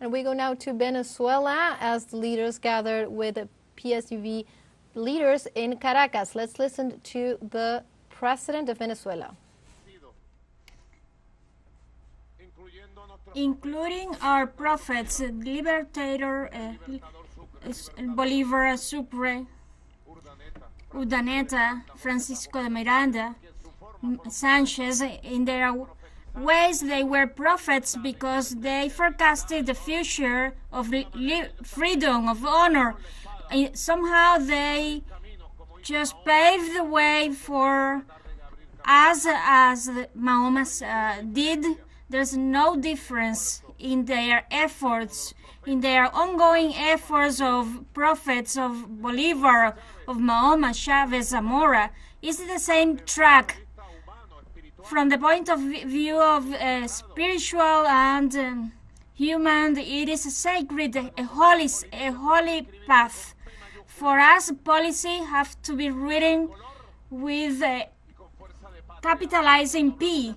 And we go now to Venezuela as the leaders gathered with PSUV leaders in Caracas. Let's listen to the president of Venezuela. Including our prophets, Liberator, Bolivar Sucre, Urdaneta, Francisco de Miranda, Sanchez, in their ways they were prophets because they forecasted the future of freedom, of honor. Somehow they just paved the way for us as Mahoma did. There's no difference in their efforts, in their ongoing efforts of prophets of Bolivar, of Mahoma, Chavez, Zamora. It's the same track. From the point of view of spiritual and human, it is a sacred, a holy path. For us, policy have to be written with capitalizing P.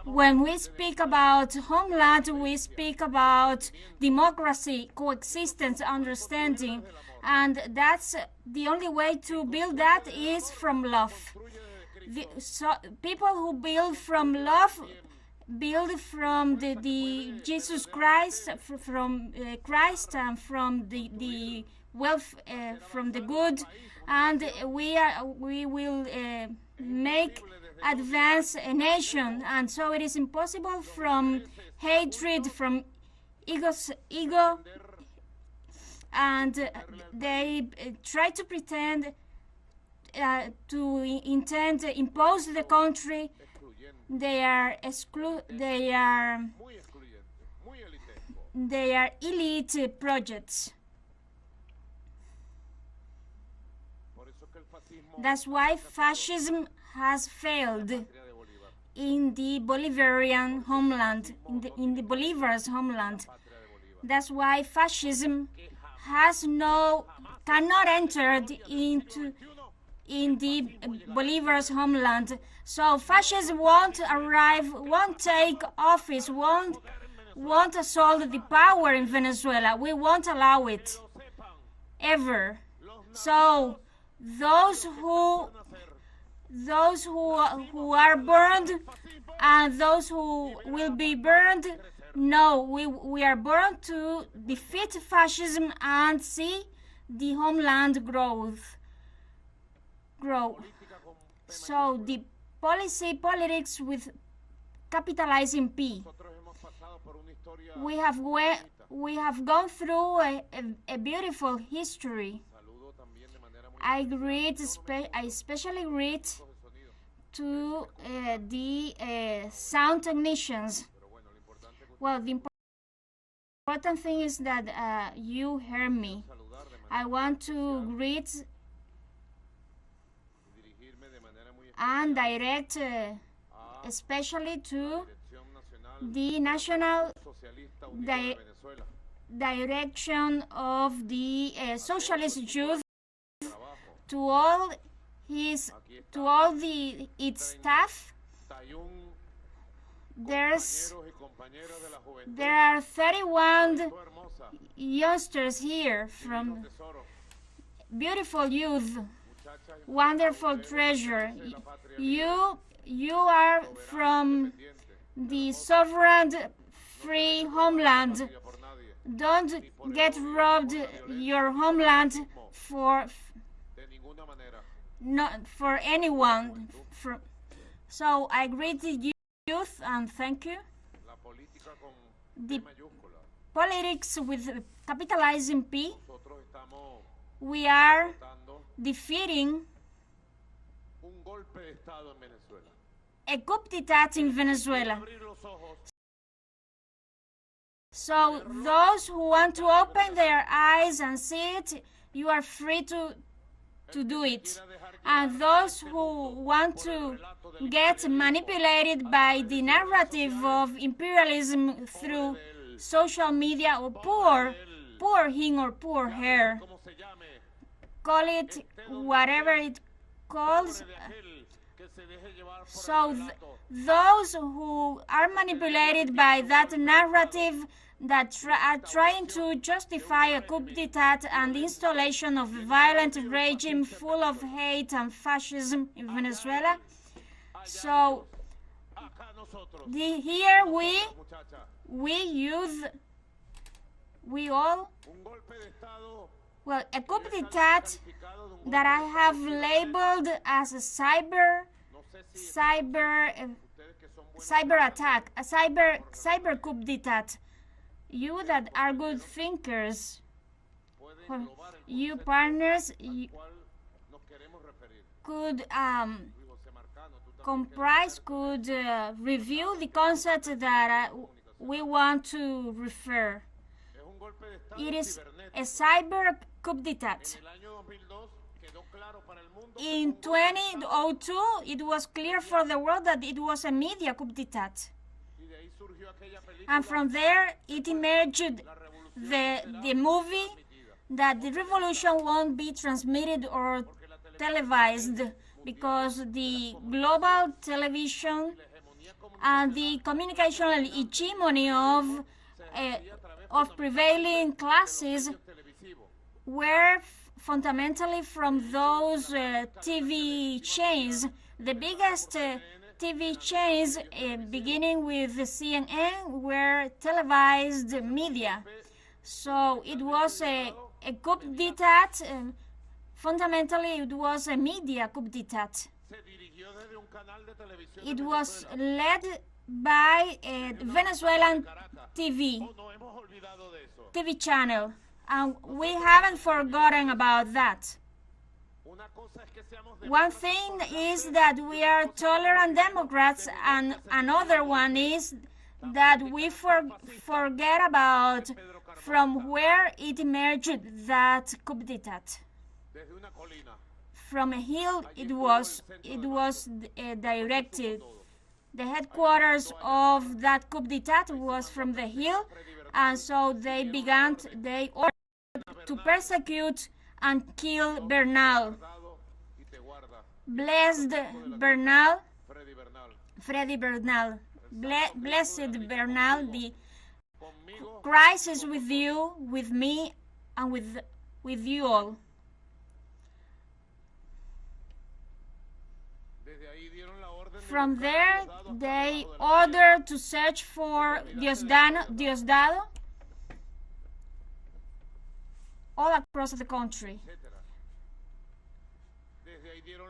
When we speak about homeland, we speak about democracy, coexistence, understanding, and that's the only way to build that is from love. People who build from love build from the Jesus Christ, from Christ, and from the wealth, from the good, and we will make advance a nation. And so it is impossible from hatred, from ego, and they try to pretend to intend to impose the country. They are elite projects. That's why fascism has failed in the Bolivarian homeland, in the Bolivar's homeland. That's why fascism cannot enter in the Bolivar's homeland. So fascists won't arrive, won't take office, won't assault the power in Venezuela. We won't allow it, ever. So those who are burned and those who will be burned, no, we are born to defeat fascism and see the homeland grow. So the politics with capitalizing P. We have gone through a beautiful history. I especially greet to the sound technicians. Well, the important thing is that you hear me. I want to greet and direct especially to the National Direction of the Socialist Youth, to all its staff. There are 31 youngsters here from beautiful youth, wonderful treasure. You are from the sovereign free homeland. Don't get robbed your homeland for anyone. So I greet the youth and thank you. The politics with capitalizing P, we are defeating a coup d'etat in Venezuela. So those who want to open their eyes and see it, you are free to do it. And those who want to get manipulated by the narrative of imperialism through social media, or poor him or poor her, call it whatever it calls. So those who are manipulated by that narrative, that are trying to justify a coup d'etat and the installation of a violent regime full of hate and fascism in Venezuela. So here we youth, we all, well, a coup d'etat that I have labeled as a cyber attack, a cyber coup d'etat. You that are good thinkers, you partners, could comprise, could review the concept that we want to refer. It is a cyber coup d'etat. In 2002, it was clear for the world that it was a media coup d'etat. And from there, it emerged the movie that the revolution won't be transmitted or televised because the global television and the communicational hegemony of prevailing classes were fundamentally from those TV chains. The biggest TV chains, beginning with the CNN, were televised media. So it was a coup d'etat. Fundamentally, it was a media coup d'etat. It was led by a Venezuelan TV channel, and we haven't forgotten about that. One thing is that we are tolerant Democrats, and another one is that we forget about from where it emerged that coup d'etat. From a hill, it was directed. The headquarters of that coup d'etat was from the hill, and so they ordered to persecute and kill Bernal. Blessed Bernal, Freddy Bernal, blessed Bernal, the Christ is with you, with me, and with you all. From there, they ordered to search for Diosdado all across the country.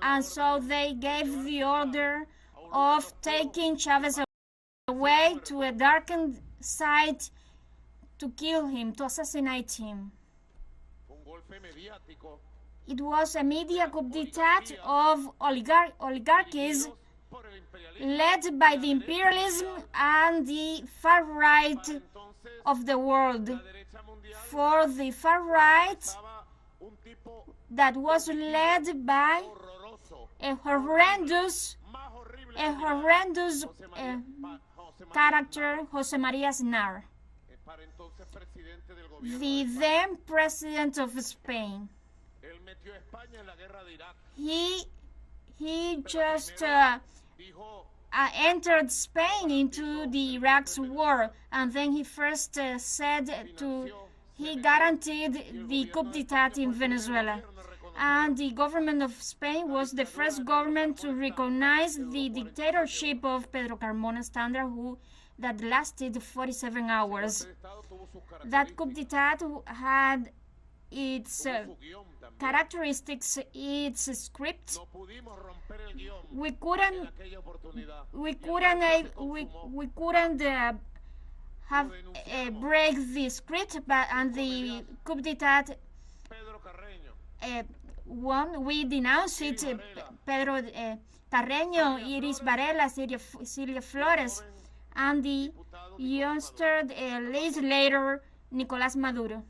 And so they gave the order of taking Chavez away to a darkened site to kill him, to assassinate him. It was a media coup d'etat of oligarchies led by the imperialism and the far right of the world. For the far right, that was led by a horrendous character, José María Aznar, the then president of Spain. He just entered Spain into the Iraq's war, and then he first he guaranteed the coup d'etat in Venezuela. And the government of Spain was the first government to recognize the dictatorship of Pedro Carmona Standard, that lasted 47 hours. That coup d'etat had its characteristics, its script. We couldn't break the script, and the coup d'etat won. We denounced it. Pedro Carreño, Iris Varela, Celia Flores, and the youngster later Nicolás Maduro.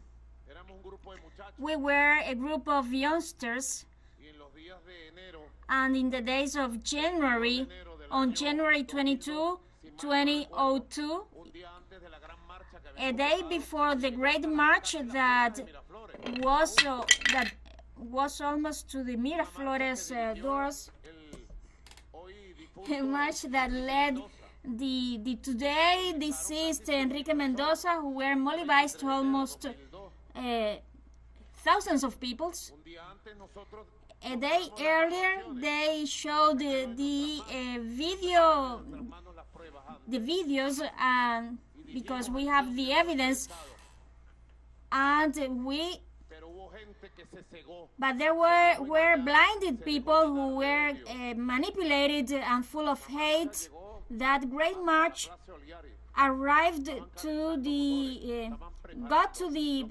We were a group of youngsters, and in the days of January, on January 22, 2002, a day before the great march that was almost to the Miraflores doors, a march that led the today deceased Enrique Mendoza, who were mobilized almost thousands of people. A day earlier, they showed the videos, because we have the evidence, but there were blinded people who were manipulated and full of hate. That great march arrived to got to the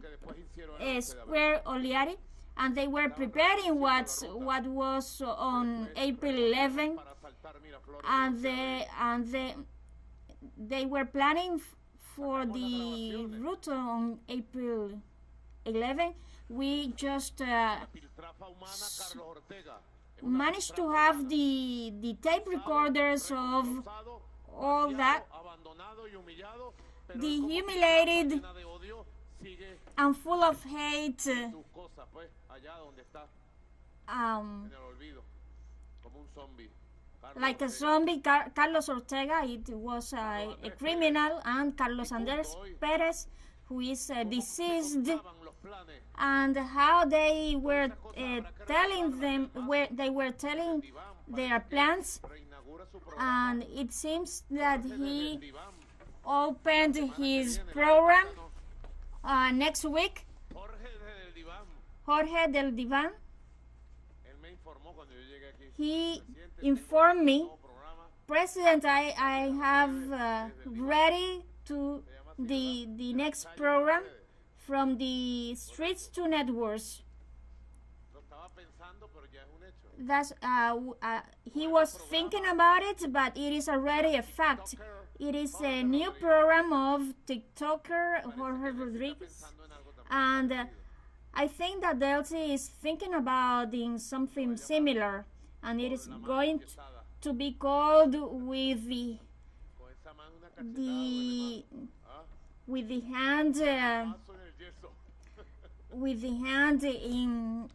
Square Oliari, and they were preparing what was on April 11, and they were planning for the route on April 11. We just managed to have the tape recorders of all that. The humiliated and full of hate, like a zombie, Carlos Ortega, it was a criminal, and Carlos Andrés Pérez, who is deceased, and how they were telling their plans, and it seems that he opened his program next week. Jorge del Divan, he informed me, President, I have ready to the next program, from the streets to networks. That's he was thinking about it, but it is already a fact. It is a new program of TikToker Jorge Rodriguez, and I think that Delcy is thinking about in something similar, and it is going to be called with the hand in.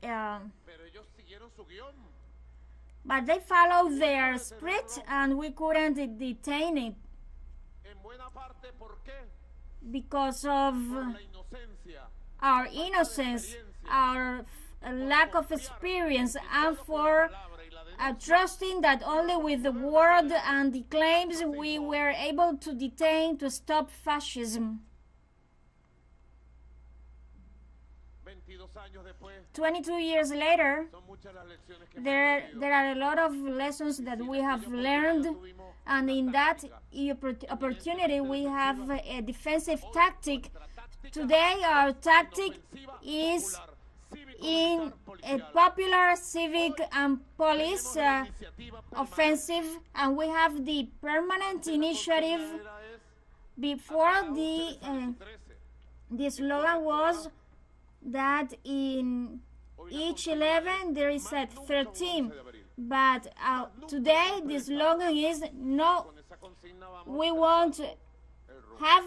But they followed their script, and we couldn't detain it because of our innocence, our lack of experience, and for trusting that only with the word and the claims we were able to detain to stop fascism. 22 years later, there are a lot of lessons that we have learned, and in that opportunity we have a defensive tactic. Today our tactic is in a popular civic and police offensive, and we have the permanent initiative. Before the slogan was that in each 11 there is a 13, but today the slogan is no, we won't have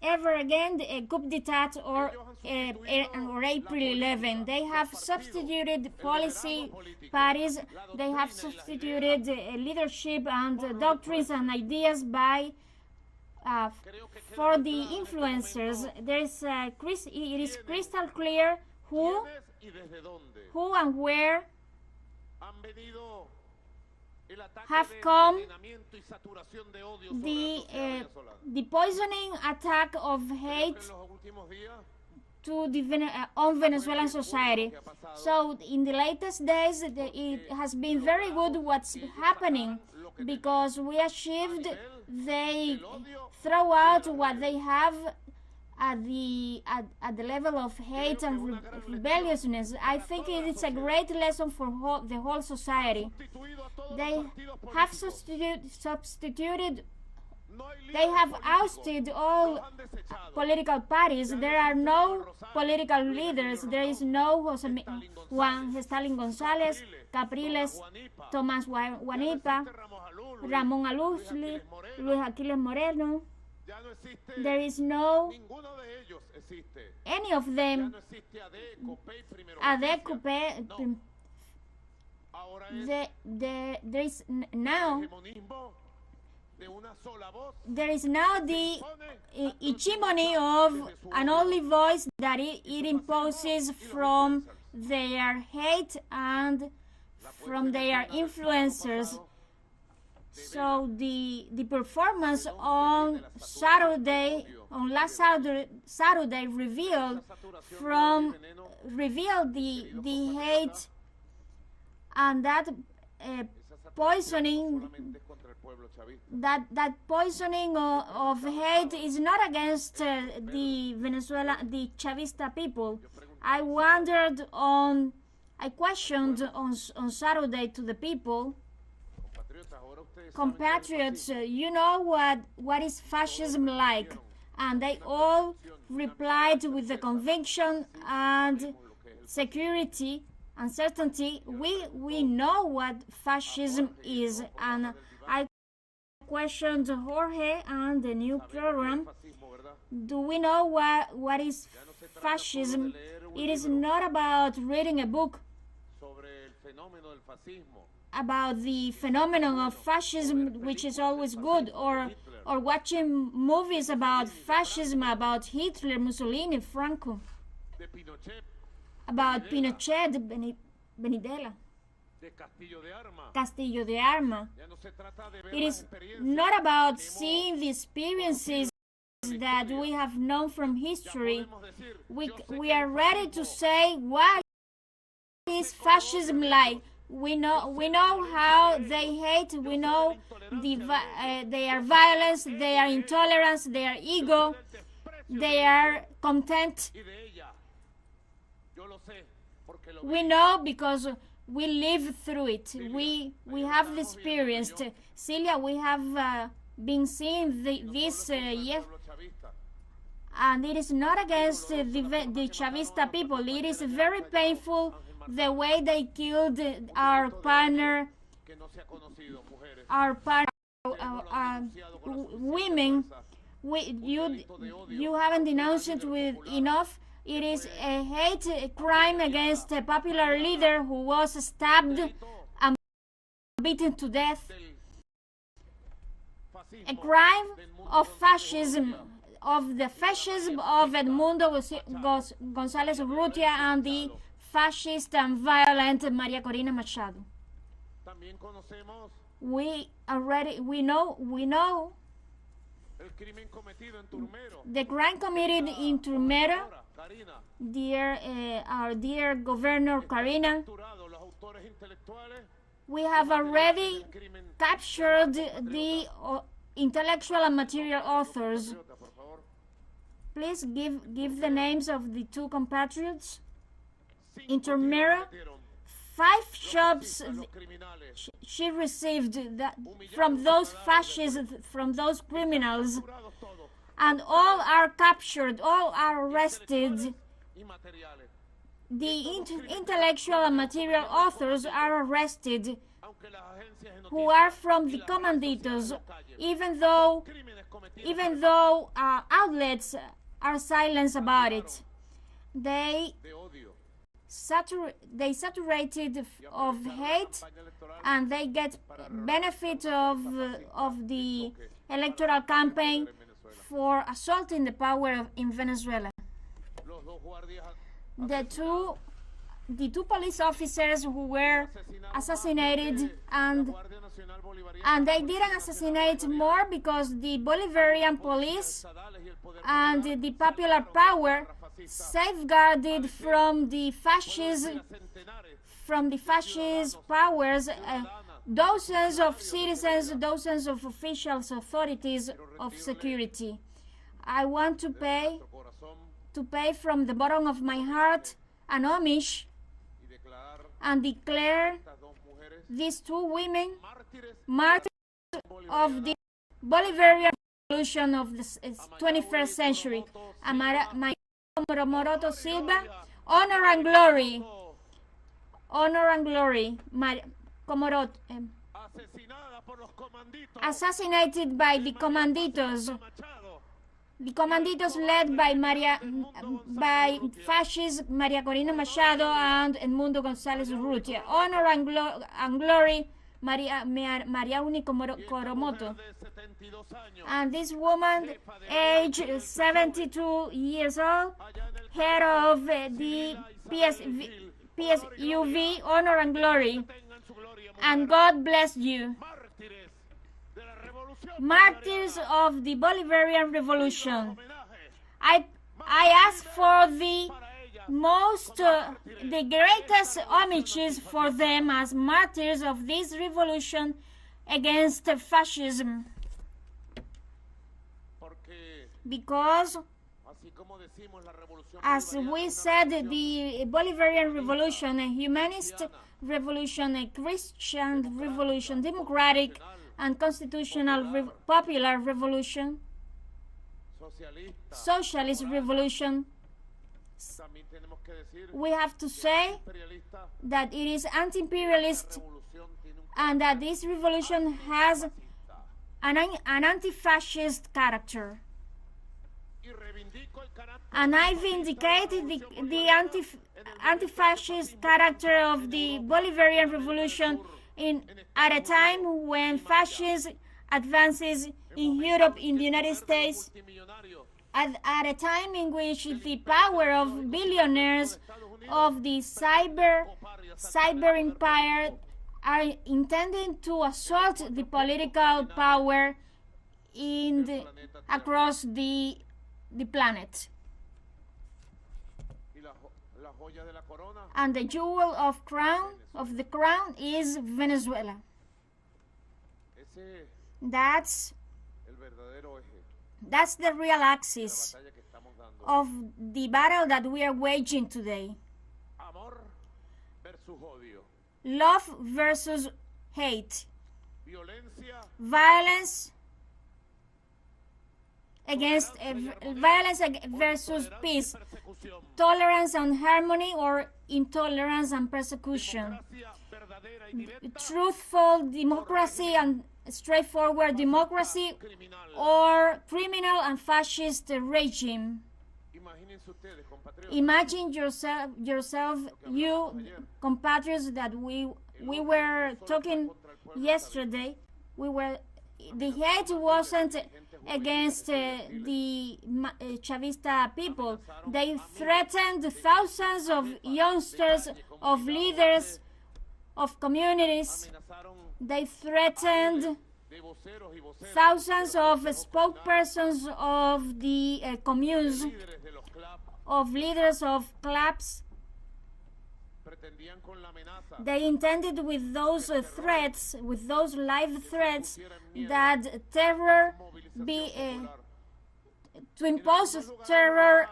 ever again a coup d'etat or April 11. They have substituted policy parties, they have substituted leadership and doctrines and ideas by for the influencers. There is it is crystal clear who and where have come the poisoning attack of hate to on Venezuelan society. So in the latest days it has been very good what's happening, because we achieved, they throw out what they have at the level of hate and rebelliousness. I think it is a great lesson for the whole society. They have substituted, they have ousted all political parties. There are no political leaders. There is no Juan Stalin González, Capriles, Tomás Guanipa, Ramón Aluzli, Luis Aquiles Moreno. There is no any of them. ADECOPE, there is now there is now the hegemony of an only voice that it imposes from their hate and from their influencers. So the performance on Saturday, on last Saturday, revealed the hate, and that poisoning of hate is not against the Chavista people. I questioned on Saturday to the people, compatriots, you know what is fascism like? And they all replied with the conviction and security and certainty, we know what fascism is. And I questioned Jorge and the new program, do we know what is fascism? It is not about reading a book about the phenomenon of fascism, which is always good, or watching movies about fascism, about Hitler, Mussolini, Franco, about Pinochet, Benidela, Castillo de Arma. It is not about seeing the experiences that we have known from history. We are ready to say what is fascism like. We know how they hate. We know their violence, their intolerance, their ego, their contempt. We know because we live through it. We have experienced. Celia, we have been seeing this yes, and it is not against the Chavista people. It is very painful the way they killed our partner, women. You haven't denounced it with enough. It is a hate crime against a popular leader who was stabbed and beaten to death. A crime of fascism, of the fascism of Edmundo González Urrutia and the fascist and violent Maria Corina Machado. We know the crime committed in Turmero. Our dear Governor Karina, we have already captured the intellectual and material authors. Please give the names of the two compatriots. In Turmero, 5 shops she received from those fascists, from those criminals, and all are captured, all are arrested. The intellectual and material authors are arrested, who are from the comanditos, even though outlets are silent about it. They saturated of hate, and they get benefit of the electoral campaign for assaulting the power in Venezuela. The two police officers who were assassinated, and they didn't assassinate more because the Bolivarian police and the popular power safeguarded from the fascist powers dozens of citizens, dozens of officials, authorities of security. I want to pay from the bottom of my heart an homage and declare these 2 women martyrs of the Bolivarian revolution of the 21st century. Moroto Silva, honor and glory. Assassinated by the comanditos led by fascist Maria Corina Machado and Edmundo González Urrutia. Honor and glory, María Único Coromoto. And this woman, age 72 years old, head of the PSUV, Honor and Glory. And God bless you. Martyrs of the Bolivarian Revolution. I ask for the greatest homages for them as martyrs of this revolution against fascism. Because, as we said, the Bolivarian Revolution, a humanist revolution, a Christian revolution, democratic and constitutional popular revolution, socialist revolution, we have to say that it is anti-imperialist and that this revolution has an anti-fascist character. And I vindicate the anti-fascist character of the Bolivarian Revolution at a time when fascism advances in Europe, in the United States, at a time in which the power of billionaires of the cyber empire are intending to assault the political power across the planet. And the jewel of the crown is Venezuela. That's the real axis of the battle that we are waging today. Love versus hate. Violence versus peace. Tolerance and harmony, or intolerance and persecution. Truthful democracy and straightforward democracy, or criminal and fascist regime. Imagine yourself, you compatriots, that we were talking yesterday. The hate wasn't against the Chavista people. They threatened thousands of youngsters, of leaders, of communities. They threatened thousands of spokespersons of the communes, of leaders of clubs. They intended with those threats, with those live threats, that terror to impose terror,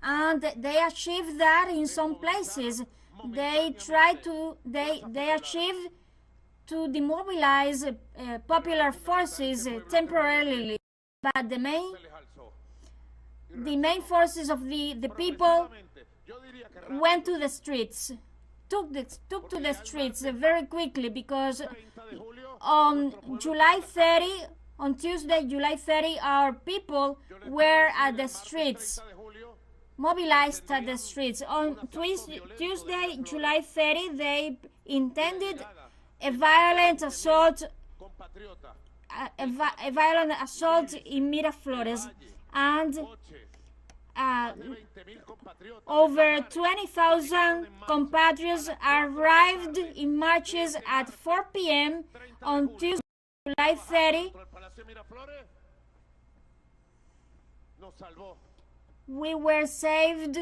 and they achieved that in some places. They achieved to demobilize popular forces temporarily, but the main forces of the people went to the streets, took to the streets very quickly, because on Tuesday, July 30, our people were at the streets, mobilized at the streets. On Tuesday, July 30, they intended a violent assault in Miraflores, and over 20,000 compatriots arrived in marches at 4 p.m. on Tuesday, July 30. We were saved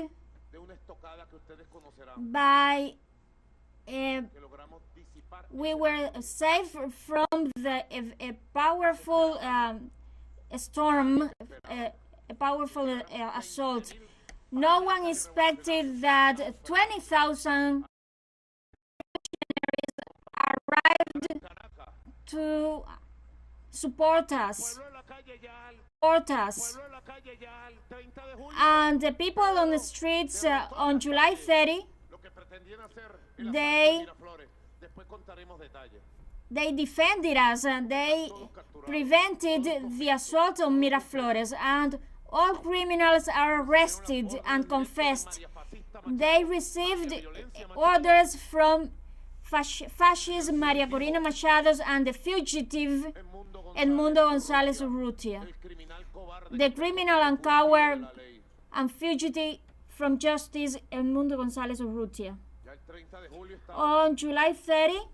by from a powerful storm, a powerful assault. No one expected that 20,000 arrived to support us. And the people on the streets on July 30, they defended us, and they prevented the assault on Miraflores, and all criminals are arrested and confessed. They received orders from fascist Maria Corina Machado and the fugitive Edmundo González Urrutia, the criminal and coward and fugitive from justice Edmundo González Urrutia. On July 30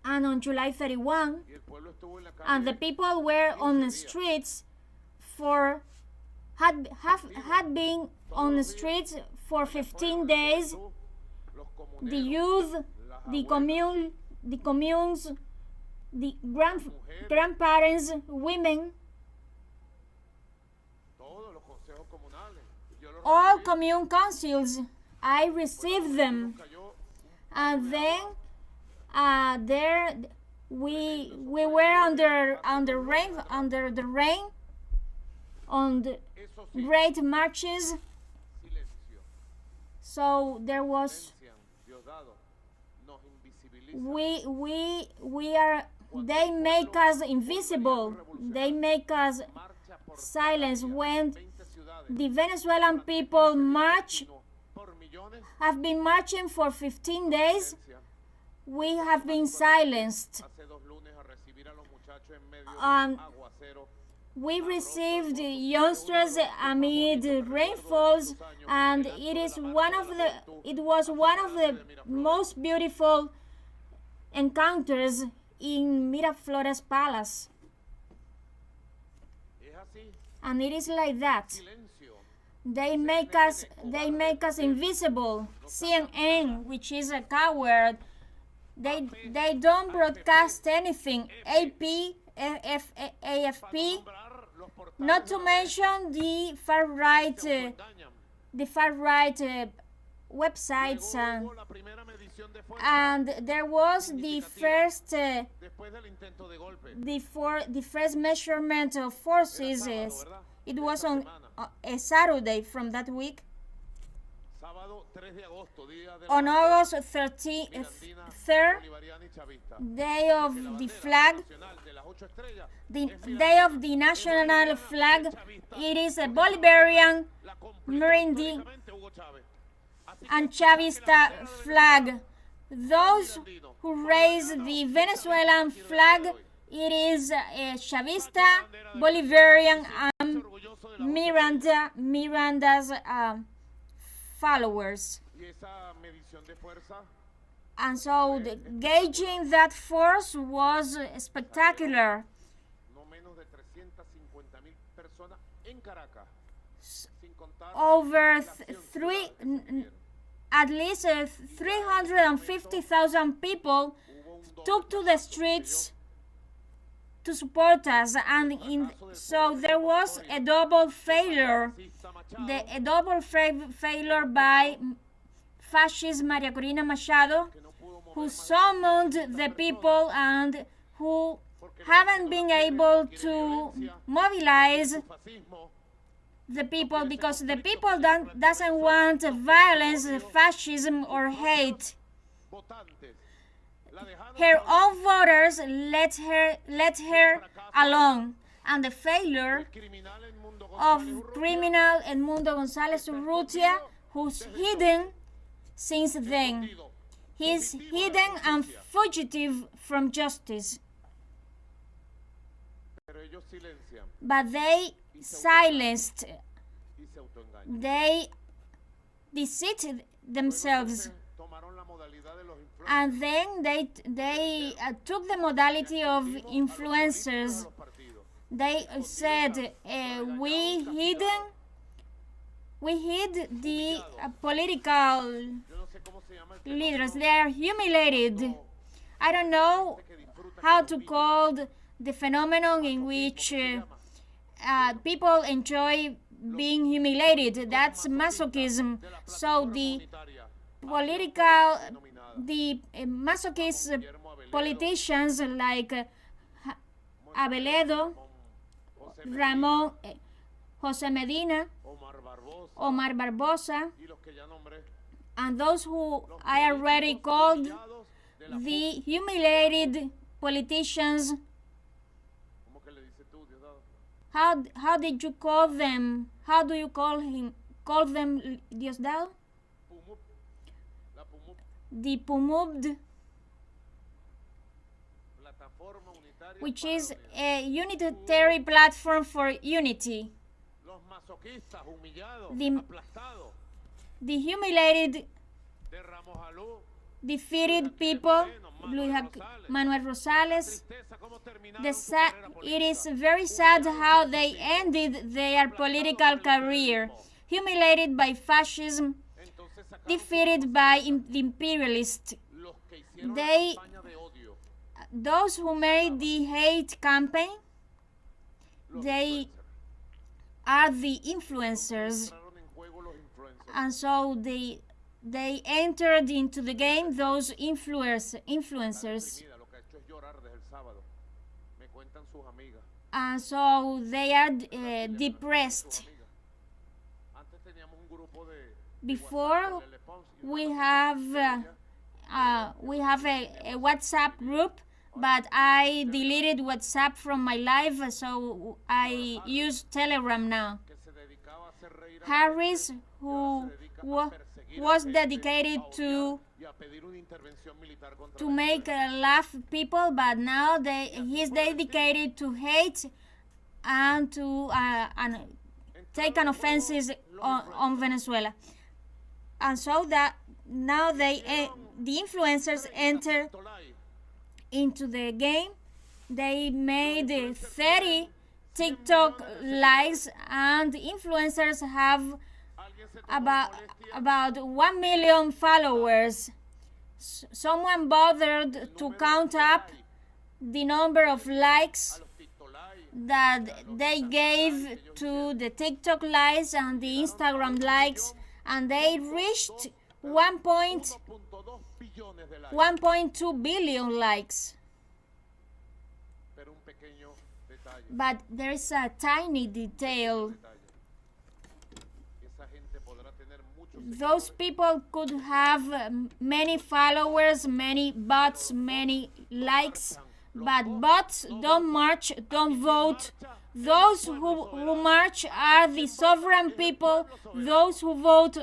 and on July 31, and the people were on the streets had been on the streets for 15 days. The youth, the communes, the grandparents, women, all commune councils, I received them, and then there we were under the rain, on the great marches. So there was they make us invisible, they make us silent. When the Venezuelan people have been marching for 15 days, we have been silenced. We received youngsters amid rainfalls, and it was one of the most beautiful encounters in Miraflores Palace. And it is like that. They make us invisible. CNN, which is a coward, they don't broadcast anything. AP, AFP, not to mention the far right websites, and there was the first measurement of forces. It was on a Saturday from that week. On August 3rd, day of the flag, the day of the national flag, it is a Bolivarian, Mirindi, and Chavista flag. Those who raise the Venezuelan flag, it is a Chavista, Bolivarian, and Miranda's followers. And so gauging that force was spectacular. Over at least 350,000 people took to the streets to support us, and so there was a double failure. A double failure by fascist Maria Corina Machado, who summoned the people and who haven't been able to mobilize the people, because the people doesn't want violence, fascism, or hate. Her own voters let her alone, and the failure of criminal Edmundo González Urrutia, who's hidden since then. He's hidden and fugitive from justice. But they silenced, they deceived themselves, and then they took the modality of influencers. They said, we hid the political leaders. They are humiliated. I don't know how to call the phenomenon in which people enjoy being humiliated. That's masochism. So the masochist politicians like Abeledo, Ramón, José Medina, Omar Barbosa, and those who I already called the humiliated politicians. How did you call them? How do you call them, Diosdado? the PUMUD, which is a unitary platform for unity. The humiliated, defeated people, Manuel Rosales. It is very sad how they ended their political career, humiliated by fascism, defeated by the imperialists. Those who made the hate campaign, they are the influencers, and so they entered into the game, those influencers, and so they are depressed. Before, we have a WhatsApp group, but I deleted WhatsApp from my life, so I use Telegram now. Harris, who was dedicated to make laugh people, but now he's dedicated to hate and to take an offense on Venezuela. And so that now the influencers enter into the game. They made 30 TikTok likes, and influencers have about 1 million followers. Someone bothered to count up the number of likes that they gave to the TikTok likes and the Instagram likes, and they reached 1.2 billion likes. But there is a tiny detail. Those people could have many followers, many bots, many likes, but bots don't march, don't vote. Those who march are the sovereign people. Those who vote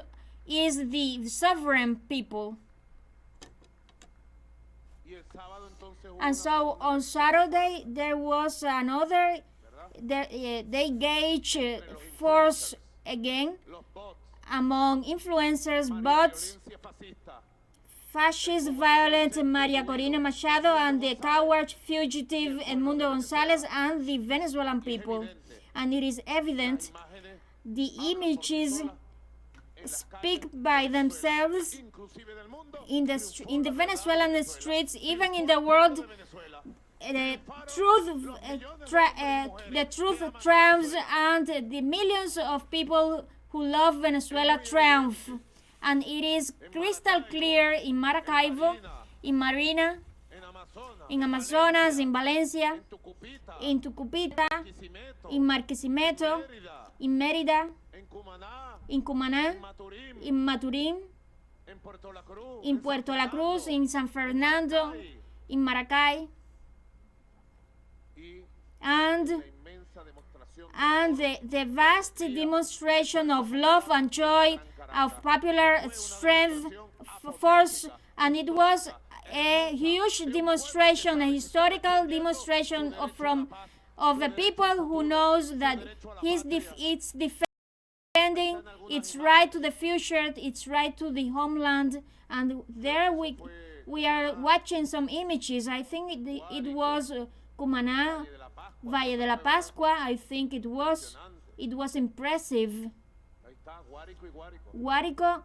is the sovereign people. And so on Saturday there was another, they gauge force again among influencers, bots, fascist, violent Maria Corina Machado, and the coward fugitive Edmundo Gonzalez, and the Venezuelan people. And it is evident the images speak by themselves in the Venezuelan streets, even in the world. The truth triumphs, and the millions of people who love Venezuela triumph. And it is crystal clear in Maracaibo, in Marina, in Amazonas, in Valencia, in Tucupita, in Marquisimeto, in Mérida, in Cumaná, in Maturín, in Puerto La Cruz, in San Fernando, in Maracay, and the vast demonstration of love and joy, of popular strength, force, and it was a huge demonstration, a historical demonstration of a people who knows that it's defending its right to the future, its right to the homeland. And there we are watching some images. I think it was Cumaná, Valle de la Pascua. I think it was impressive. Guárico,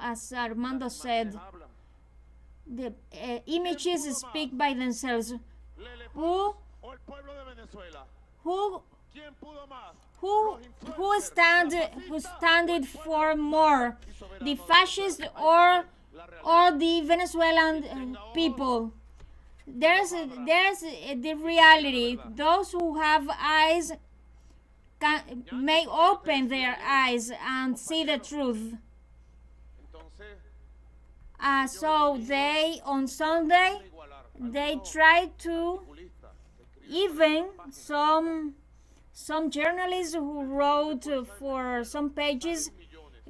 as Armando said. The images speak by themselves. Who standed for more, the fascists or the Venezuelan people? There's the reality. Those who have eyes may open their eyes and see the truth. So on Sunday, they tried to, even some journalists who wrote for some pages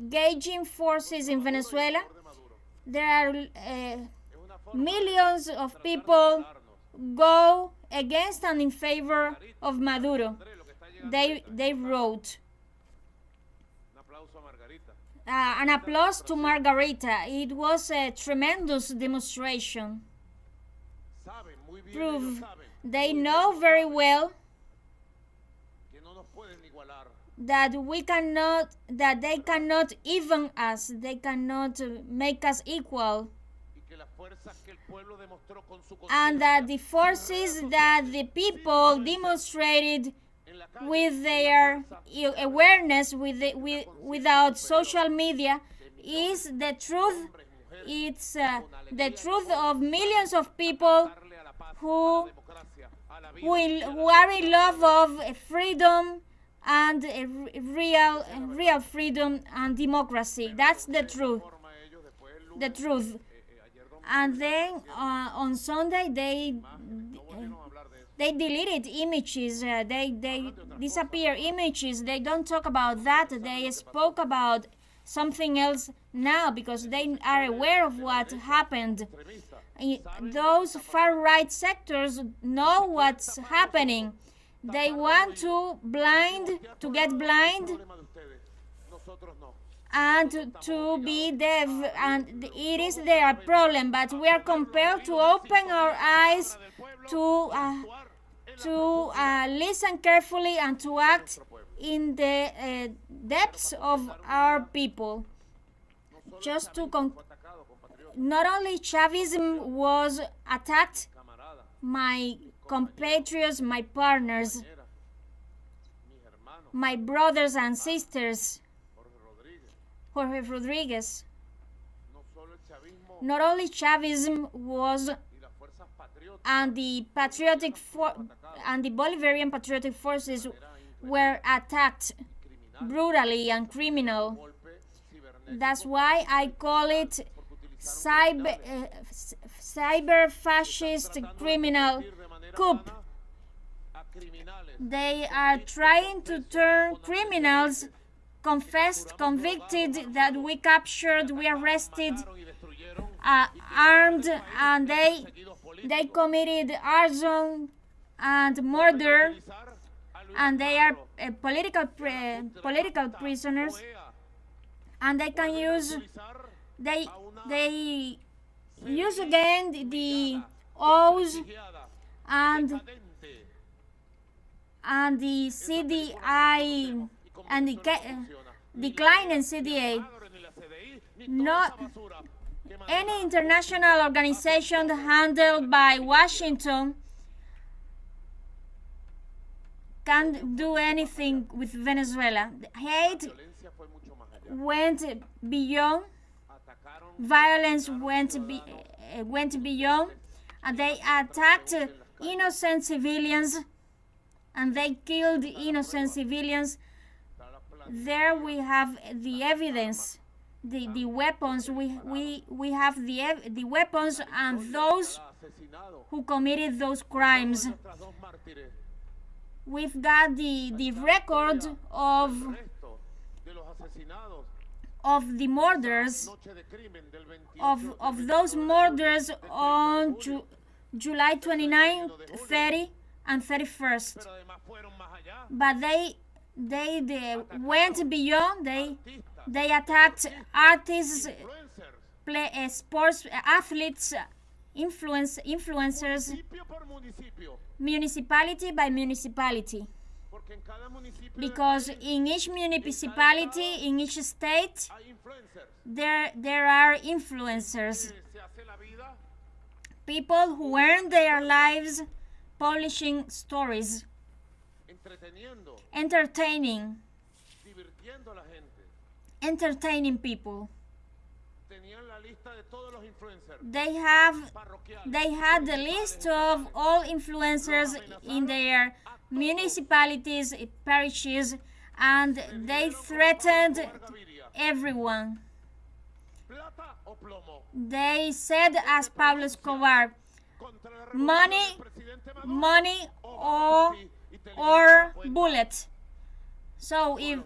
gauging forces in Venezuela. There are millions of people go against and in favor of Maduro. They wrote. An applause to Margarita. It was a tremendous demonstration. Proof. They know very well that they cannot even us. They cannot make us equal. And that the forces that the people demonstrated with their awareness, without social media, is the truth. It's the truth of millions of people who are in love of freedom and real freedom and democracy. That's the truth. The truth. And then on Sunday they deleted images. They disappear images. They don't talk about that. They spoke about something else now because they are aware of what happened. Those far-right sectors know what's happening. They want to get blind and to be deaf, and it is their problem. But we are compelled to open our eyes, to listen carefully and to act in the depths of our people. Just to not only Chavism was attacked, my compatriots, my partners, my brothers and sisters, Jorge Rodriguez, not only Chavism was, and the Patriotic and the Bolivarian Patriotic forces were attacked brutally and criminal. That's why I call it cyber fascist criminal coup. They are trying to turn criminals, confessed, convicted, that we captured, we arrested, armed, and they committed arson and murder, and they are political prisoners, and they can use they use again the oaths and the CDI and the declining CDA. Not any international organization handled by Washington can't do anything with Venezuela. Hate went beyond. Violence went beyond, and they attacked innocent civilians, and they killed innocent civilians. There we have the evidence, the weapons. We have the weapons and those who committed those crimes. We've got the record of the murders, of those murders on July 29, 30, and 31st. But they went beyond. They attacked artists, sports athletes, influencers, municipality by municipality. Because in each municipality, in each state, there are influencers, people who earn their lives publishing stories, entertaining people. They had the list of all influencers in their municipalities, parishes, and they threatened everyone. They said, as Pablo Escobar, money or bullet. So if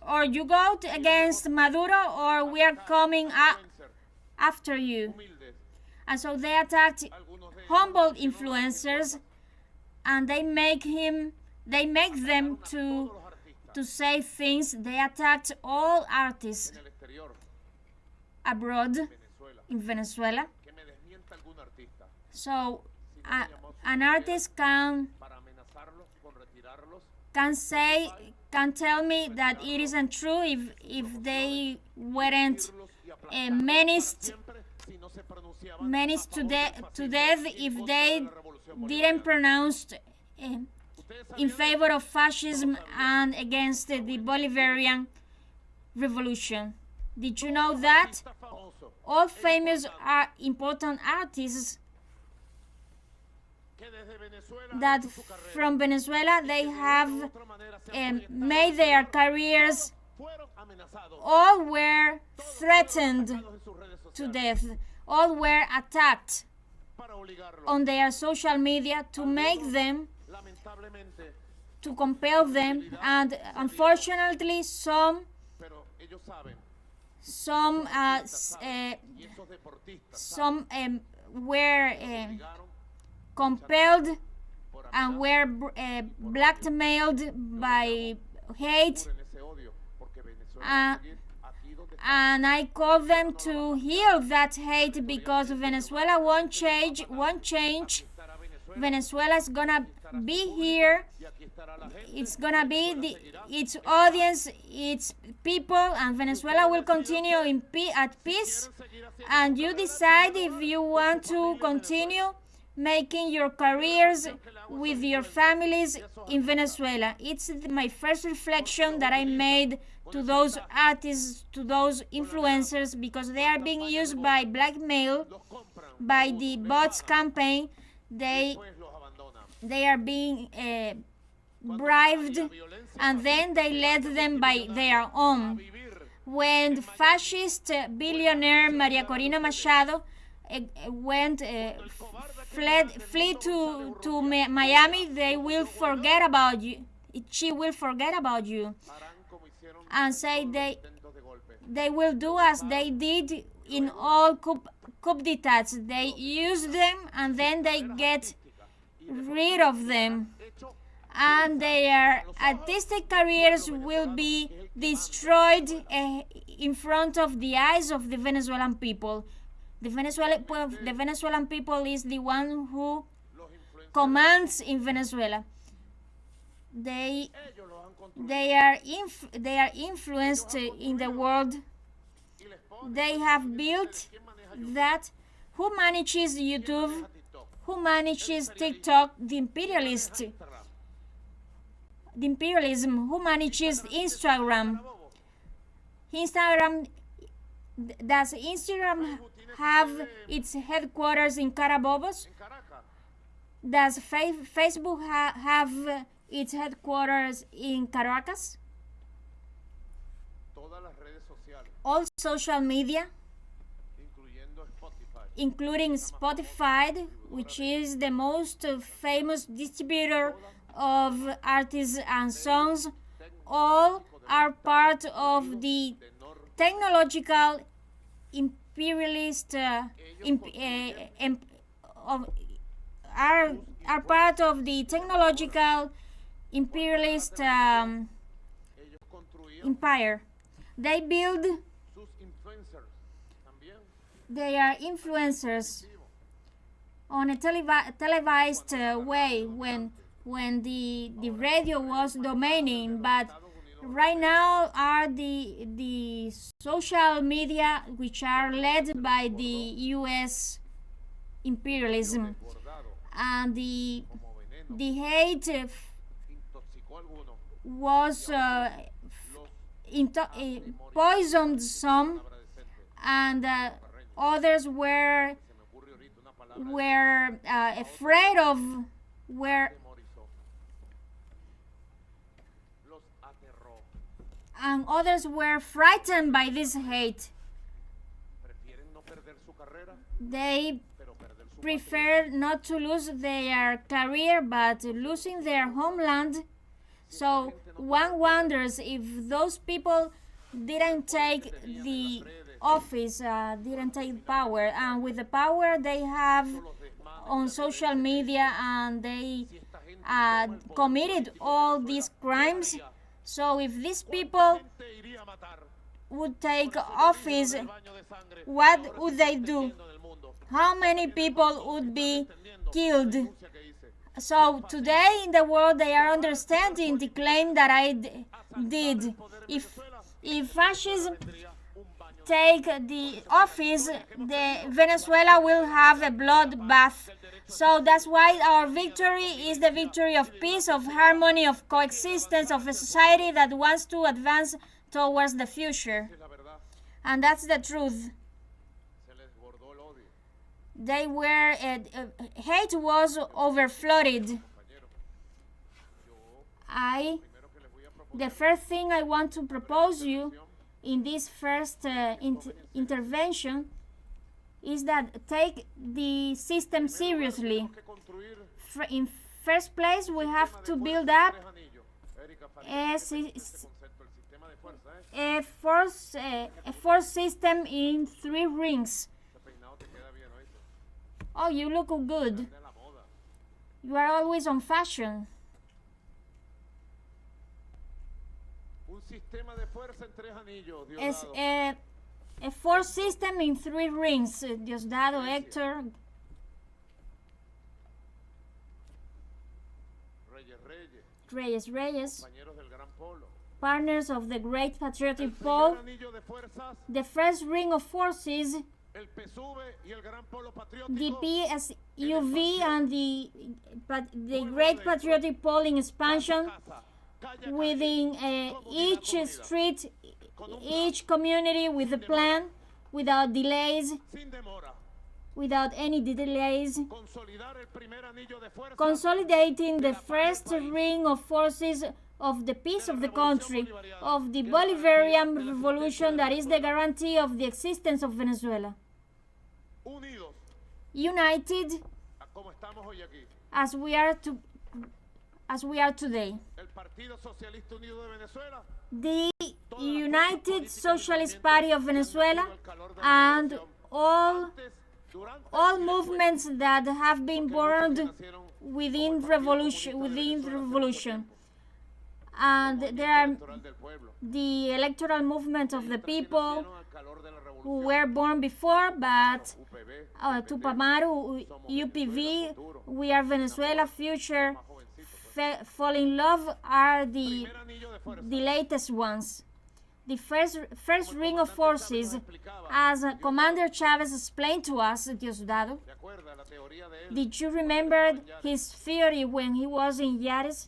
or you go against Maduro, or we are coming after you. And so they attacked humble influencers, and they make them to say things. They attacked all artists abroad in Venezuela. So an artist can tell me that it isn't true if they weren't menaced to death if they didn't pronounce in favor of fascism and against the Bolivarian revolution. Did you know that all famous important artists that from Venezuela, they have made their careers, all were threatened to death, all were attacked on their social media to make them, to compel them, and unfortunately some were compelled and were blackmailed by hate, and I call them to heal that hate, because Venezuela won't change. Venezuela is gonna be here. It's gonna be its audience, its people, and Venezuela will continue at peace. And you decide if you want to continue making your careers with your families in Venezuela. It's my first reflection that I made to those artists, to those influencers, because they are being used by blackmail, by the bots campaign. They are being bribed, and then they led them by their own. When fascist billionaire Maria Corina Machado fled to Miami, they will forget about you. She will forget about you and say they will do as they did in all coup d'etats. They use them and then they get rid of them, and their artistic careers will be destroyed in front of the eyes of the Venezuelan people. The Venezuelan people is the one who commands in Venezuela. They are influenced in the world. They have built that. Who manages YouTube? Who manages TikTok? The imperialism. Who manages Instagram? Does Instagram have its headquarters in Carabobos? Does Facebook have its headquarters in Caracas? All social media, including Spotify, which is the most famous distributor of artists and songs, all are part of the technological imperialist are part of the technological imperialist empire. They build. They are influencers on a televised way when the radio was dominating, but right now are the social media, which are led by the U.S. imperialism, and the hate was poisoned some, and others were afraid of, and others were frightened by this hate. They prefer not to lose their career, but losing their homeland. So one wonders if those people didn't take the office, didn't take power, and with the power they have on social media, and they committed all these crimes. So if these people would take office, what would they do? How many people would be killed? So today in the world they are understanding the claim that I did. If fascism take the office, Venezuela will have a bloodbath. So that's why our victory is the victory of peace, of harmony, of coexistence, of a society that wants to advance towards the future. And that's the truth. They were, hate was overflowed. The first thing I want to propose you in this first intervention is that take the system seriously. In first place, we have to build up a force system in 3 rings. Oh, you look good. You are always on fashion. Es a force system in 3 rings. Diosdado, Héctor. Reyes. Partners of the Great Patriotic Pole. The first ring of forces, the PSUV and the Great Patriotic Pole in expansion within each street, each community with a plan, without any delays, consolidating the first ring of forces of the peace of the country, of the Bolivarian revolution that is the guarantee of the existence of Venezuela. United as we are today. The United Socialist Party of Venezuela and all movements that have been born within revolution. And there are the electoral movement of the people who were born before, but Tupamaru, UPV, We Are Venezuela, Future, Fall in Love are the latest ones. The first ring of forces, as Commander Chavez explained to us, Diosdado. Did you remember his theory when he was in Yares?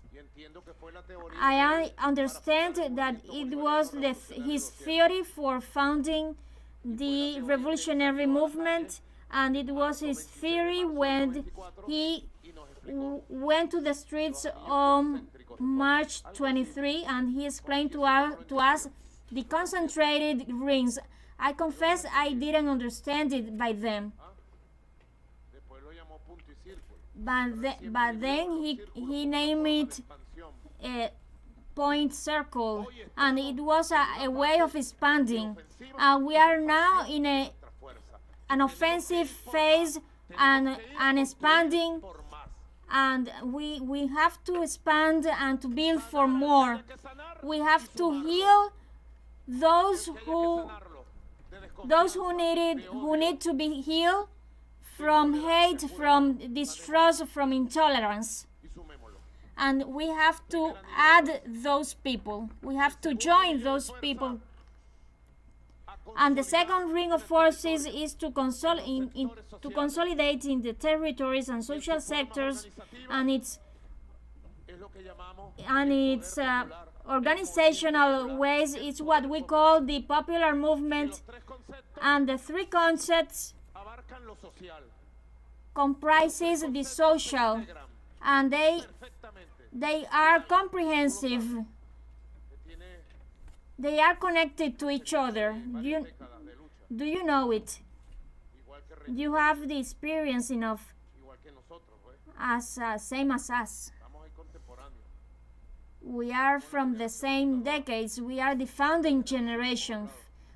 I understand that it was his theory for founding the revolutionary movement, and it was his theory when he went to the streets on March 23, and he explained to us the concentrated rings. I confess I didn't understand it by then. But then he named it a point circle, and it was a way of expanding. And we are now in an offensive phase and expanding, and we have to expand and to build for more. We have to heal those who need to be healed from hate, from distrust, from intolerance. And we have to add those people. We have to join those people. And the second ring of forces is to consolidate in the territories and social sectors and its organizational ways. It's what we call the popular movement, and the 3 concepts comprises the social, and they are comprehensive. They are connected to each other. Do you know it? You have the experience enough, as same as us. We are from the same decades. We are the founding generation.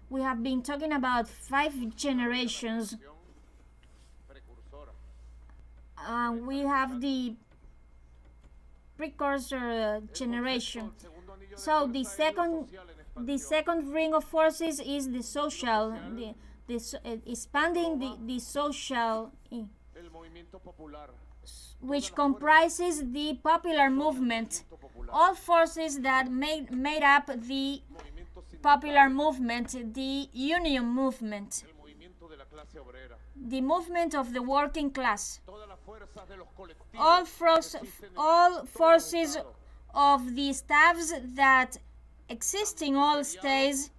We have been talking about 5 generations. We have the precursor generation. So the second ring of forces is the social, expanding the social, which comprises the popular movement. All forces that made up the popular movement, the union movement, the movement of the working class, all forces of the staffs that exist in all states,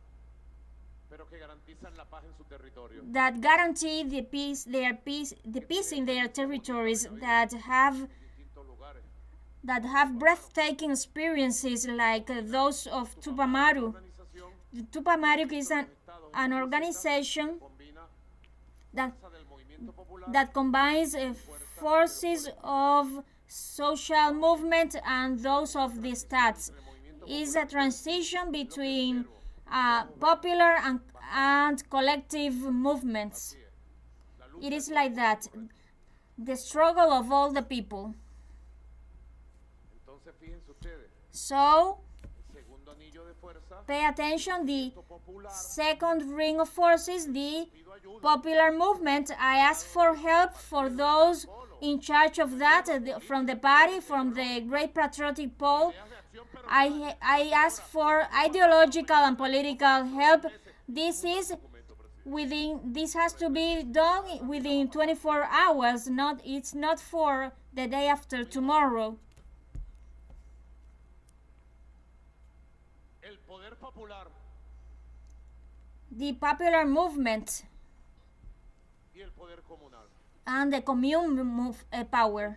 that guarantee the peace in their territories, that have breathtaking experiences like those of Tupamaru. Tupamaru is an organization that combines forces of social movement and those of the stats. Is a transition between popular and collective movements. It is like that, the struggle of all the people. So, pay attention, the second ring of forces, the popular movement. I ask for help for those in charge of that, from the party, from the Great Patriotic Pole. I ask for ideological and political help. This has to be done within 24 hours. It's not for the day after tomorrow. The popular movement and the commune power.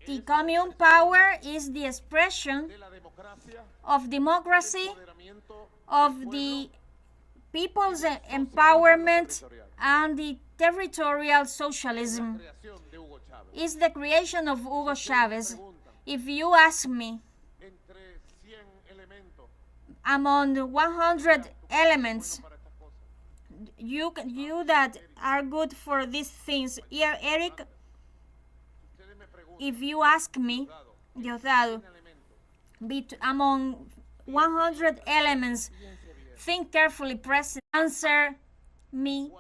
The commune power is the expression of democracy, of the people's empowerment, and the territorial socialism. Is the creation of Hugo Chavez. If you ask me, among 100 elements, you that are good for these things, here, Eric, if you ask me, Diosdado, among 100 elements, think carefully, President, answer me,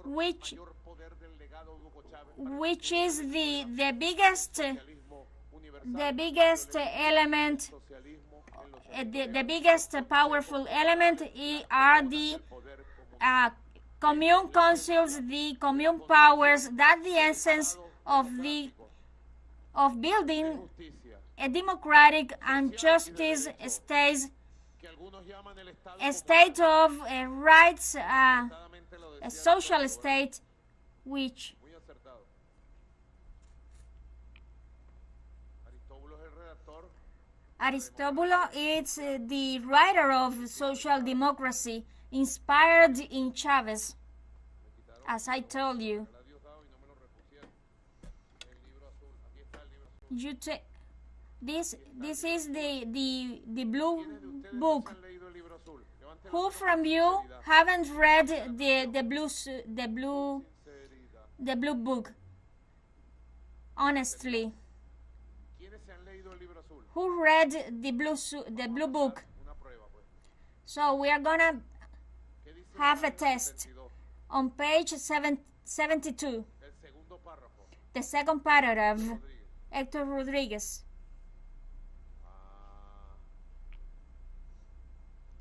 which is the biggest element, the biggest powerful element are the commune councils, the commune powers. That the essence of building a democratic and justice state, a state of rights, a social state, which Aristobulo is the writer of social democracy, inspired in Chavez, as I told you. This is the blue book. Who from you haven't read the blue book? Honestly, who read the blue book? So we are gonna have a test on page 72, the second paragraph. Hector Rodriguez.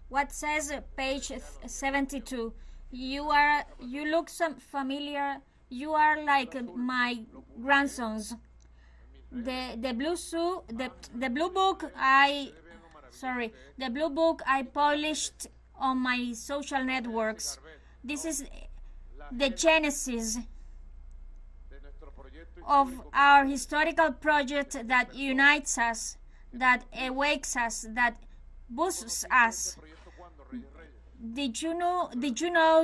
What says page 72? You look familiar. You are like my grandsons. The blue book I published on my social networks. This is the genesis of our historical project that unites us, that awakes us, that boosts us. Did you know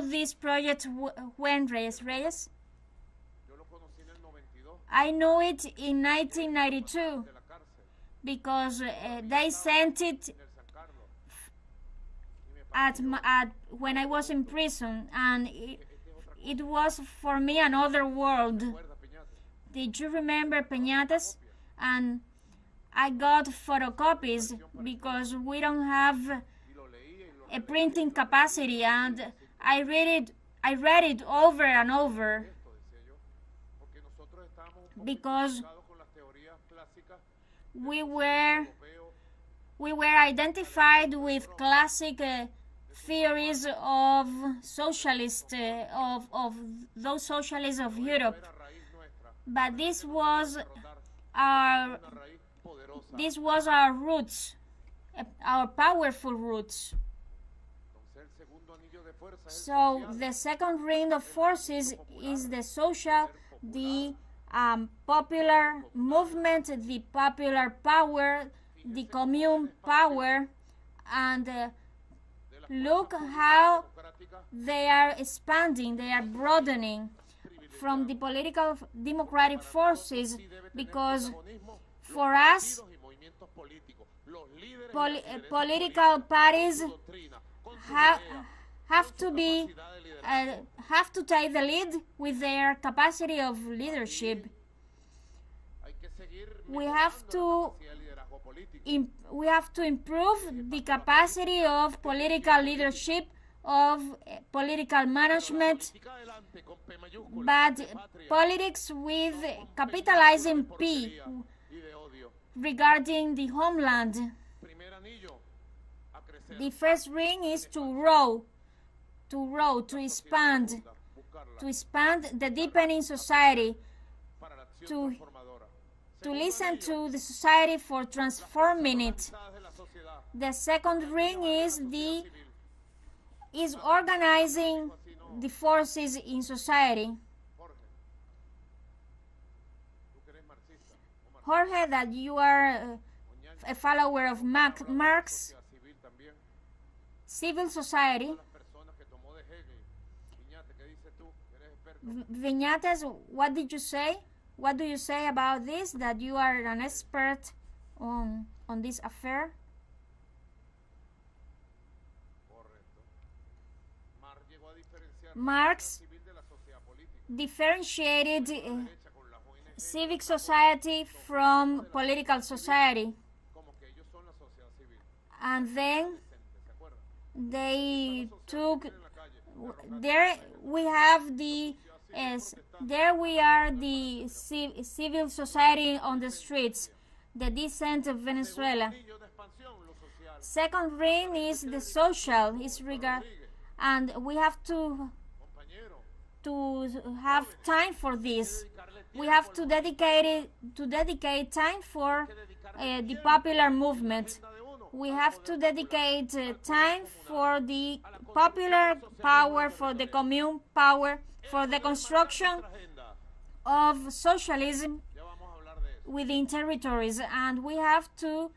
this project when, Reyes? I knew it in 1992 because they sent it when I was in prison, and it was for me another world. Did you remember Peñatas? And I got photocopies because we don't have a printing capacity, and I read it over and over because we were identified with classic theories of socialist of those socialists of Europe, but this was our roots, our powerful roots. So the second ring of forces is the social, the popular movement, the popular power, the commune power, and look how they are expanding, they are broadening from the political democratic forces, because for us, political parties have to take the lead with their capacity of leadership. We have to improve the capacity of political leadership, of political management, but politics with capitalizing P regarding the homeland. The first ring is to expand the deepening society, to listen to the society for transforming it. The second ring is organizing the forces in society. Jorge, that you are a follower of Marx, civil society. Viñates, what did you say? What do you say about this, that you are an expert on this affair? Marx differentiated civic society from political society, and then they took there we are the civil society on the streets, the descent of Venezuela. Second ring is the social, and we have to have time for this. We have to dedicate time for the popular movement. We have to dedicate time for the popular power, for the commune power, for the construction of socialism within territories, and we have to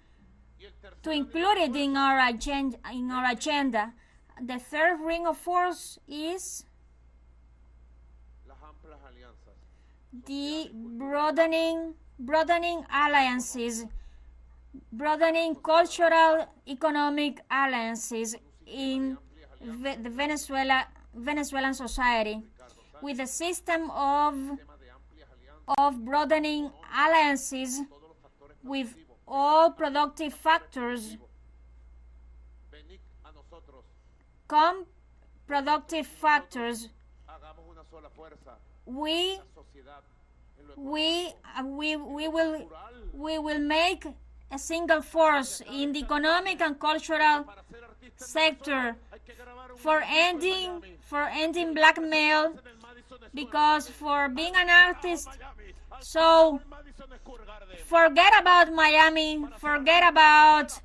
include it in our agenda. The third ring of force is the broadening alliances, broadening cultural, economic alliances in the Venezuelan society, with a system of broadening alliances with all productive factors. Come productive factors. We will make a single force in the economic and cultural sector for ending blackmail, because for being an artist, so forget about Miami, forget about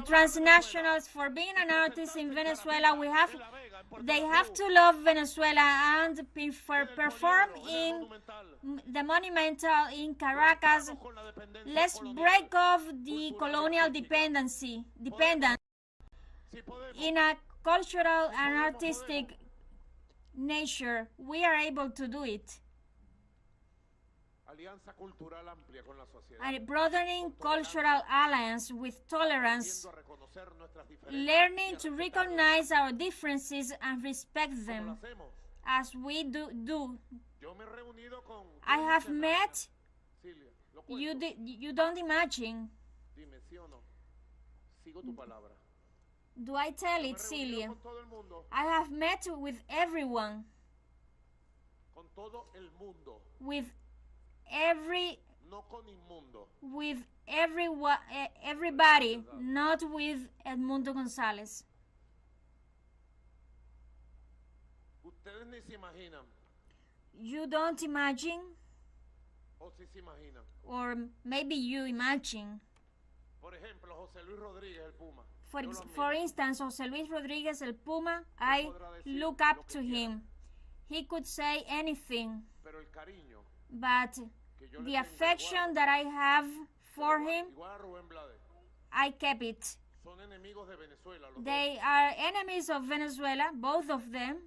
transnationals. For being an artist in Venezuela, they have to love Venezuela and perform in the Monumental in Caracas. Let's break off the colonial dependence in a cultural and artistic nature. We are able to do it. a broadening cultural alliance with tolerance, learning to recognize our differences and respect them as we do. I have met, you don't imagine. Do I tell it, Celia? I have met with everyone. With everybody, not with Edmundo González. You don't imagine? Or maybe you imagine. For instance, José Luis Rodríguez el Puma, I look up to him. He could say anything, but the affection that I have for him, I kept it. They are enemies of Venezuela, both of them.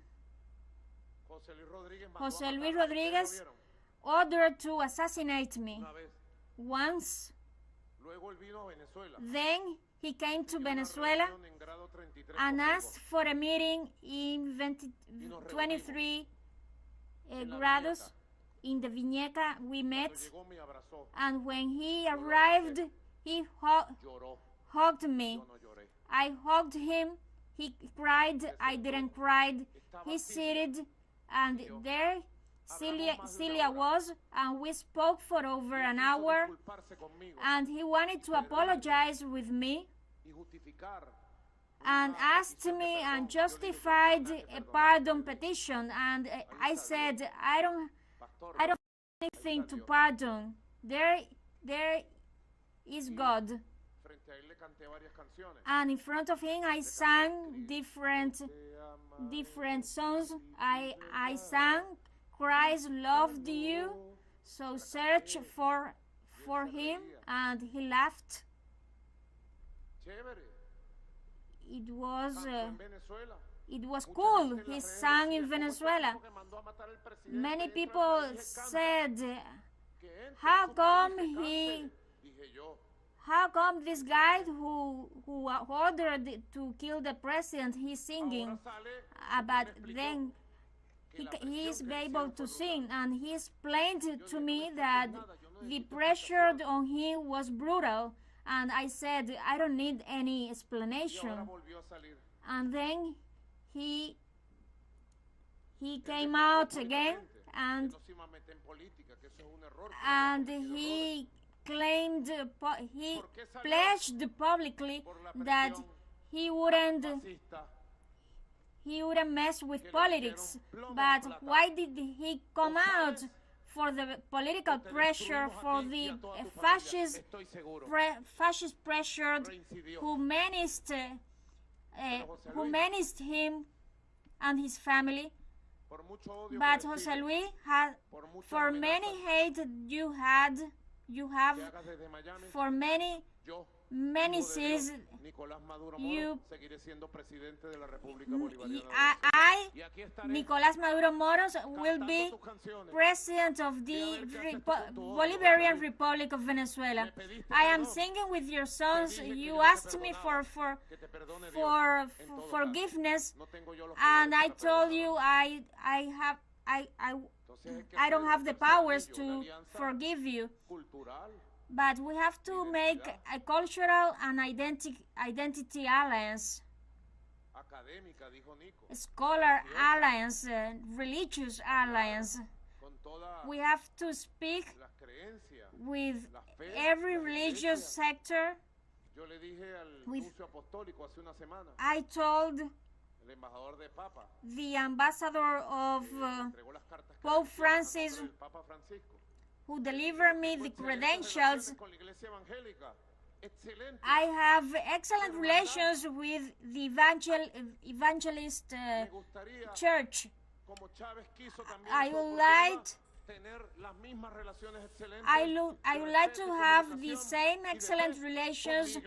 José Luis Rodríguez ordered to assassinate me once. Then he came to Venezuela and asked for a meeting in 23 grados. In the Viñeca we met, and when he arrived, he hugged me. I hugged him. He cried. I didn't cry. He seated, and there Celia was, and we spoke for over an hour, and he wanted to apologize with me and asked me and justified a pardon petition, and I said, I don't have anything to pardon. There is God. And in front of him I sang different songs. I sang Christ loved you, so search for him, and he laughed. It was cool. He sang in Venezuela. Many people said, how come this guy who ordered to kill the president, he's singing? But then he is able to sing, and he explained to me that the pressure on him was brutal, and I said, I don't need any explanation. And then he came out again, and he claimed, he pledged publicly that he wouldn't mess with politics. But why did he come out? For the political pressure, for the fascist pressure who menaced him and his family. But José Luis, for many hate you have, for many menaces, Nicolás Maduro Moros, will be president of the Bolivarian Republic of Venezuela. I am singing with your songs. You asked me for forgiveness, and I told you I don't have the powers to forgive you. But we have to make a cultural and identity alliance, a scholar alliance, religious alliance. We have to speak with every religious sector. I told the ambassador of Pope Francis, who delivered me the credentials, I have excellent relations with the evangelist church. I would like to have the same excellent relations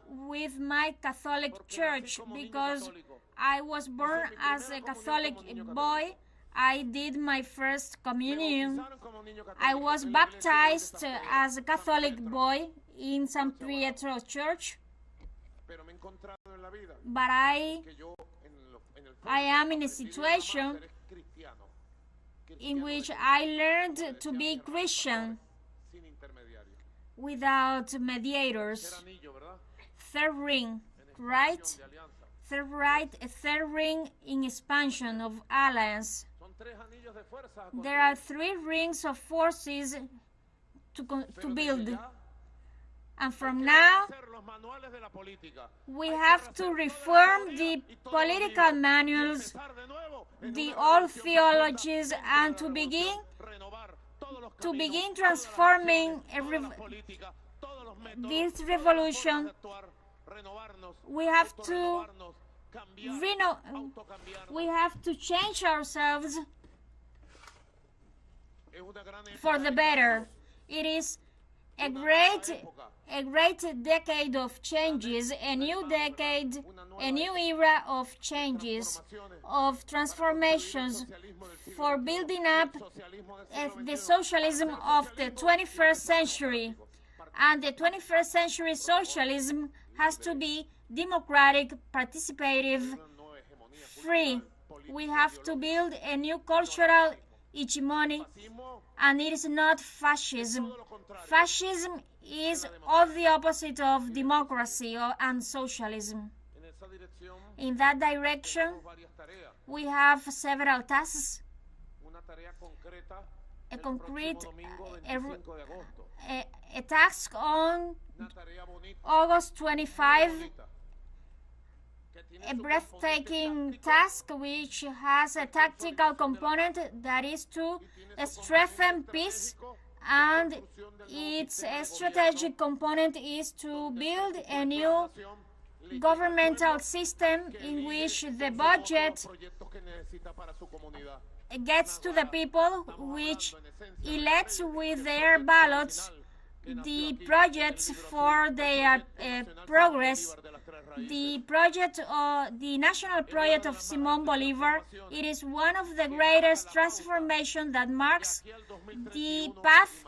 with my Catholic church, because I was born as a Catholic boy, I did my first communion. I was baptized as a Catholic boy in San Pietro Church, but I am in a situation in which I learned to be Christian without mediators. Third ring, right? Third ring in expansion of alliance. There are 3 rings of forces to build. And from now, we have to reform the political manuals, the old theologies, and to begin transforming this revolution. We have to change ourselves for the better. It is a great decade of changes, a new decade, a new era of changes, of transformations for building up the socialism of the 21st century. And the 21st century socialism has to be democratic, participative, free. We have to build a new cultural hegemony, and it is not fascism. Fascism is all the opposite of democracy and socialism. In that direction, we have several tasks. A concrete a task on August 25, a breathtaking task which has a tactical component, that is to strengthen peace, and its strategic component is to build a new governmental system in which the budget gets to the people, which elects with their ballots the projects for their progress. The project, the national project of Simón Bolívar, it is one of the greatest transformations that marks the path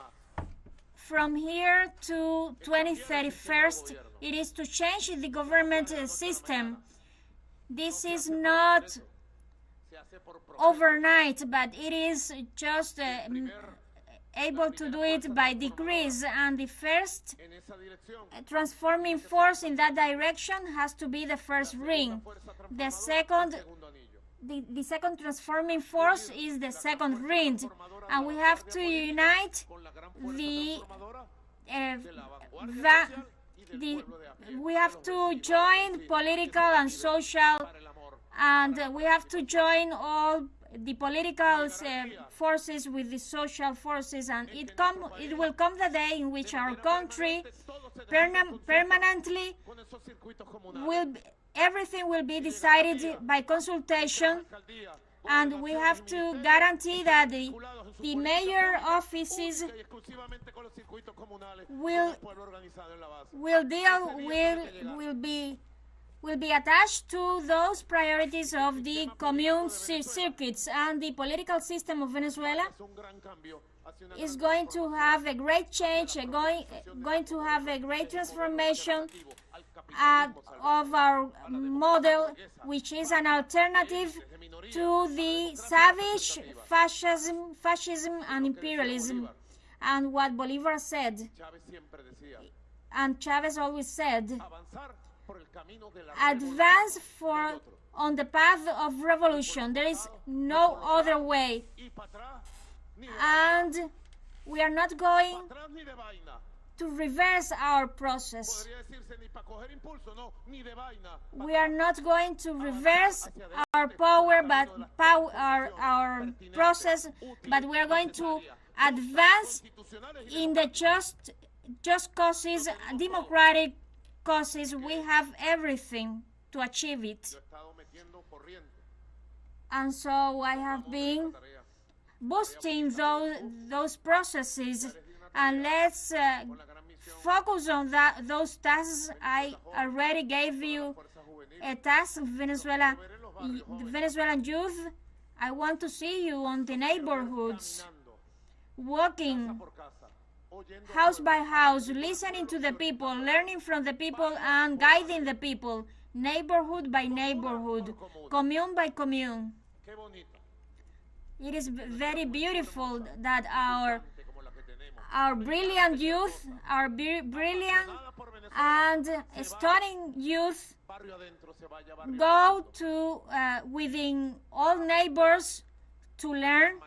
from here to 2031. It is to change the government system. This is not overnight, but it is just able to do it by degrees, and the first transforming force in that direction has to be the first ring. The second transforming force is the second ring, and we have to unite we have to join political and social, and we have to join all the political forces with the social forces, and it will come the day in which our country permanently everything will be decided by consultation, and we have to guarantee that the mayor offices will be attached to those priorities of the commune circuits, and the political system of Venezuela is going to have a great change, going to have a great transformation of our model, which is an alternative to the savage fascism and imperialism. And what Bolívar said, and Chavez always said, advance on the path of revolution. There is no other way, and we are not going to reverse our process. We are not going to reverse our power, but our process, but we are going to advance in the just causes, democratic causes. We have everything to achieve it. And so I have been boosting those processes, and let's focus on those tasks. I already gave you a task, Venezuelan youth, I want to see you on the neighborhoods, walking house by house, listening to the people, learning from the people, and guiding the people, neighborhood by neighborhood, commune by commune. It is very beautiful that our brilliant youth, our brilliant and stunning youth go to within all neighbors to learn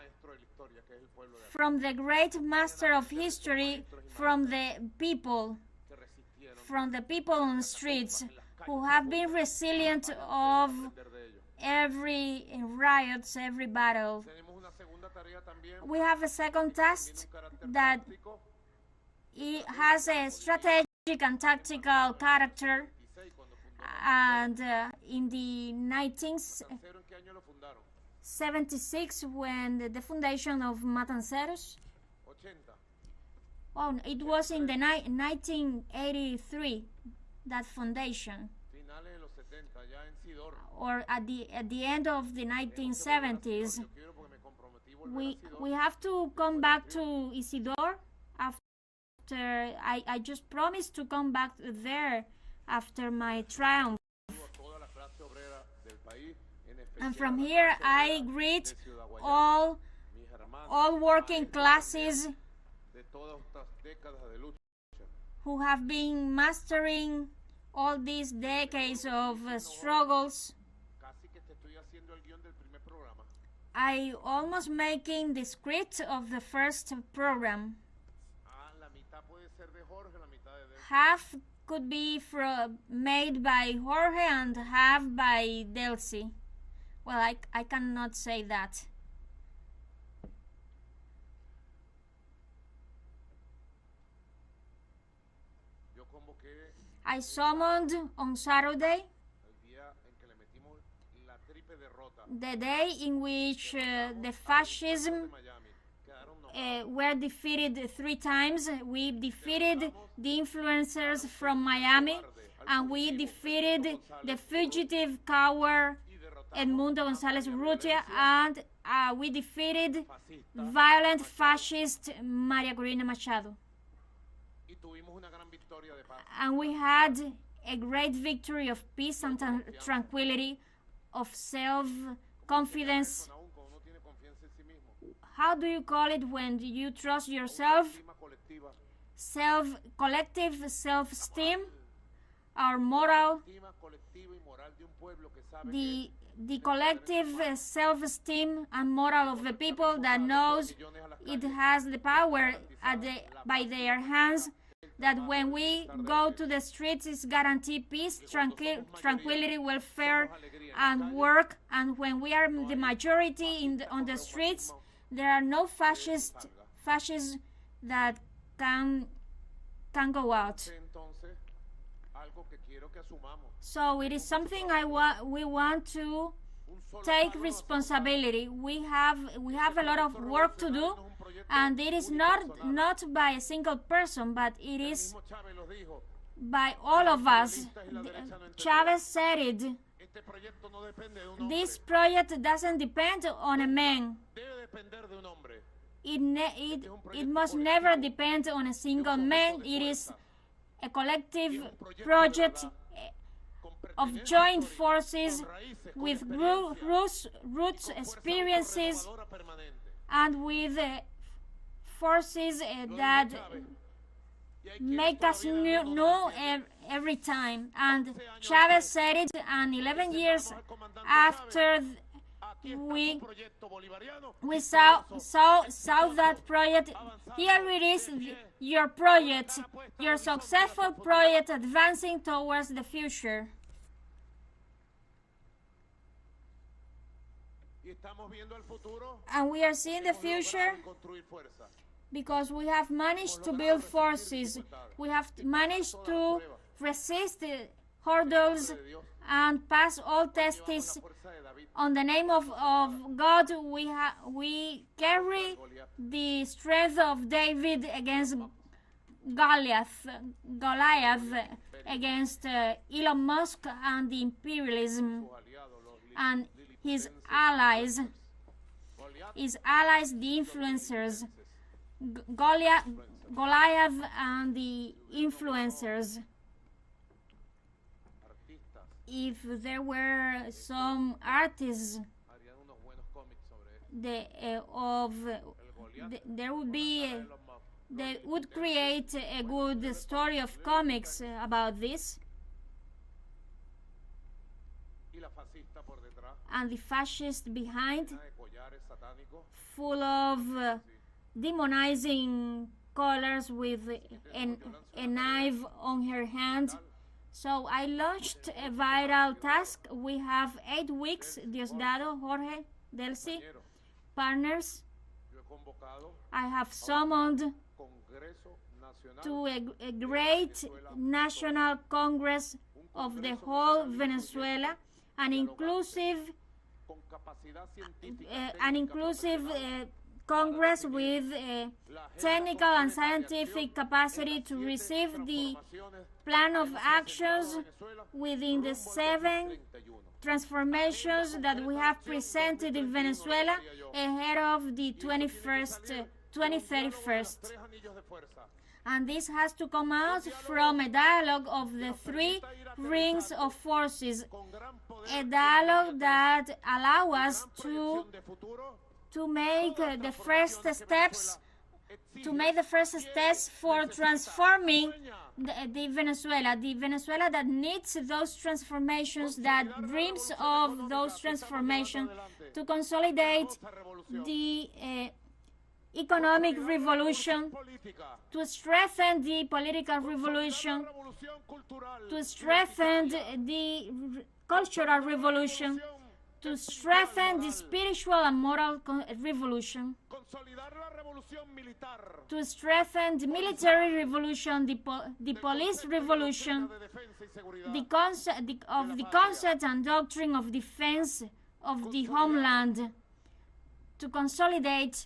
from the great master of history, from the people on the streets who have been resilient of every riots, every battle. We have a second task that it has a strategic and tactical character, and in the 1976, when the foundation of Matanceros, oh, it was in the 1983, that foundation, or at the end of the 1970s. We have to come back to Isidore after I just promised to come back there after my triumph. And from here I greet all working classes who have been mastering all these decades of struggles. I almost making the script of the first program. Half could be made by Jorge and half by Delcy. Well, I cannot say that. I summoned on Saturday, the day in which the fascism were defeated 3 times. We defeated the influencers from Miami, and we defeated the fugitive coward Edmundo González Urrutia, and we defeated violent fascist María Corina Machado. And we had a great victory of peace and tranquility, of self-confidence. How do you call it when you trust yourself? Collective self-esteem, our moral, the collective self-esteem and moral of the people that knows it has the power by their hands, that when we go to the streets is guaranteed peace, tranquility, welfare, and work. And when we are the majority on the streets, there are no fascists that can go out. So it is something we want to take responsibility. We have a lot of work to do, and it is not by a single person, but it is by all of us. Chavez said it. This project doesn't depend on a man. It must never depend on a single man. It is a collective project of joint forces with roots, experiences, and with forces that make us new every time. And Chavez said it, and 11 years after we saw that project, here it is, your project, your successful project advancing towards the future. And we are seeing the future because we have managed to build forces. We have managed to resist hurdles and pass all tests. On the name of God, we carry the strength of David against Goliath, against Elon Musk and the imperialism and his allies its allies, the influencers, Goliath and the influencers. If there were some artists, they would create a good story of comics about this. And the fascist behind, full of demonizing colors with a knife on her hand. So I launched a viral task. We have 8 weeks, Diosdado, Jorge, Delcy, partners. I have summoned to a great national congress of the whole Venezuela, an inclusive congress with technical and scientific capacity to receive the plan of actions within the 7 transformations that we have presented in Venezuela ahead of the 2031. And this has to come out from a dialogue of the 3 rings of forces, a dialogue that allow us to make the first steps for transforming the Venezuela that needs those transformations, that dreams of those transformations, to consolidate the economic revolution, to strengthen the political revolution, to strengthen the cultural revolution, to strengthen the spiritual and moral revolution, to strengthen the military revolution, the police revolution, the concept and doctrine of defense of the homeland, to consolidate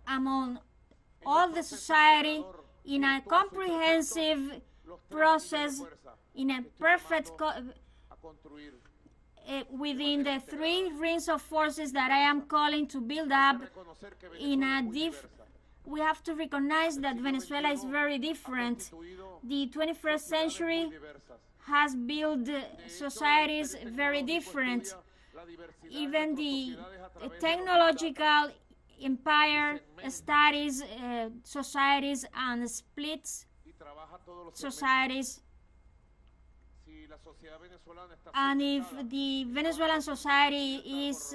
among all the society in a comprehensive process, in a perfect within the 3 rings of forces that I am calling to build up in a we have to recognize that Venezuela is very different. The 21st century has built societies very different. Even the technological empire studies societies and splits societies. And if the Venezuelan society is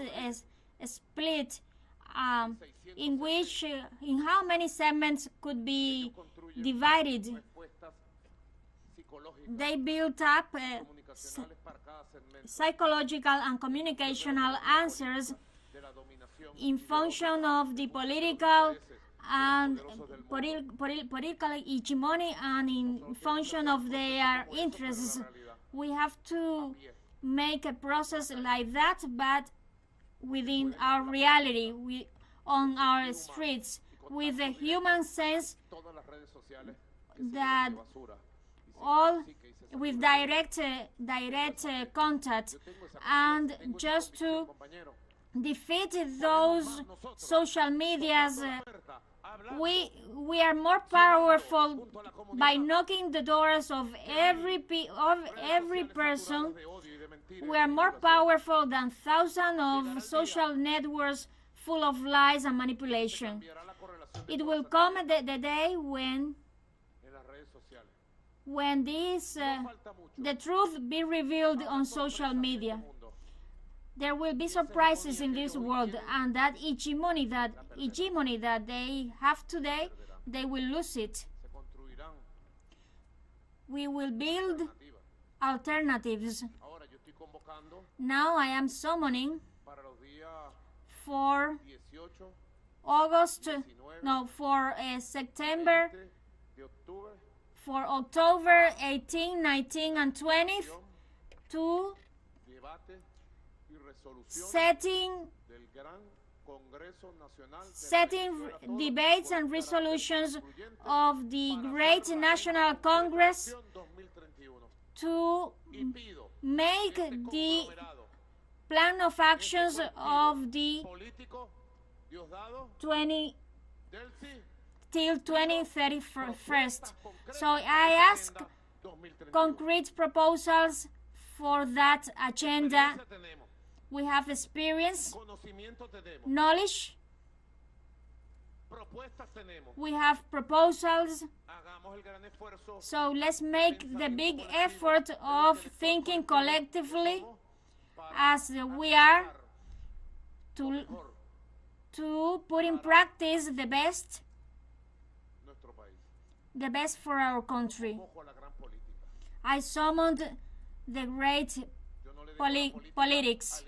split, in which, in how many segments could be divided, they built up psychological and communicational answers in function of the political and political hegemony and in function of their interests. We have to make a process like that, but within our reality, on our streets, with a human sense, that all with direct contact, and just to defeat those social medias. We are more powerful by knocking the doors of every person. We are more powerful than thousands of social networks full of lies and manipulation. It will come the day when the truth be revealed on social media. There will be surprises in this world, and that hegemony that they have today, they will lose it. We will build alternatives. Now I am summoning for September, for October 18, 19, and 20 to setting debates and resolutions of the Great National Congress to make plan of actions of the 20 till 2031. So I ask concrete proposals for that agenda. We have experience, knowledge, we have proposals, so let's make the big effort of thinking collectively as we are to put in practice the best for our country. I summoned the great politics.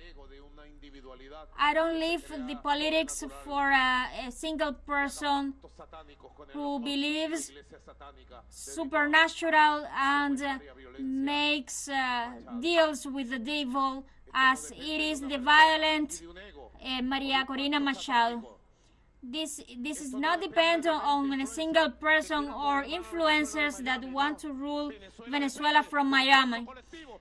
I don't leave the politics for a single person who believes supernatural and makes deals with the devil, as it is the violent Maria Corina Machado. This is not dependent on a single person or influencers that want to rule Venezuela from Miami.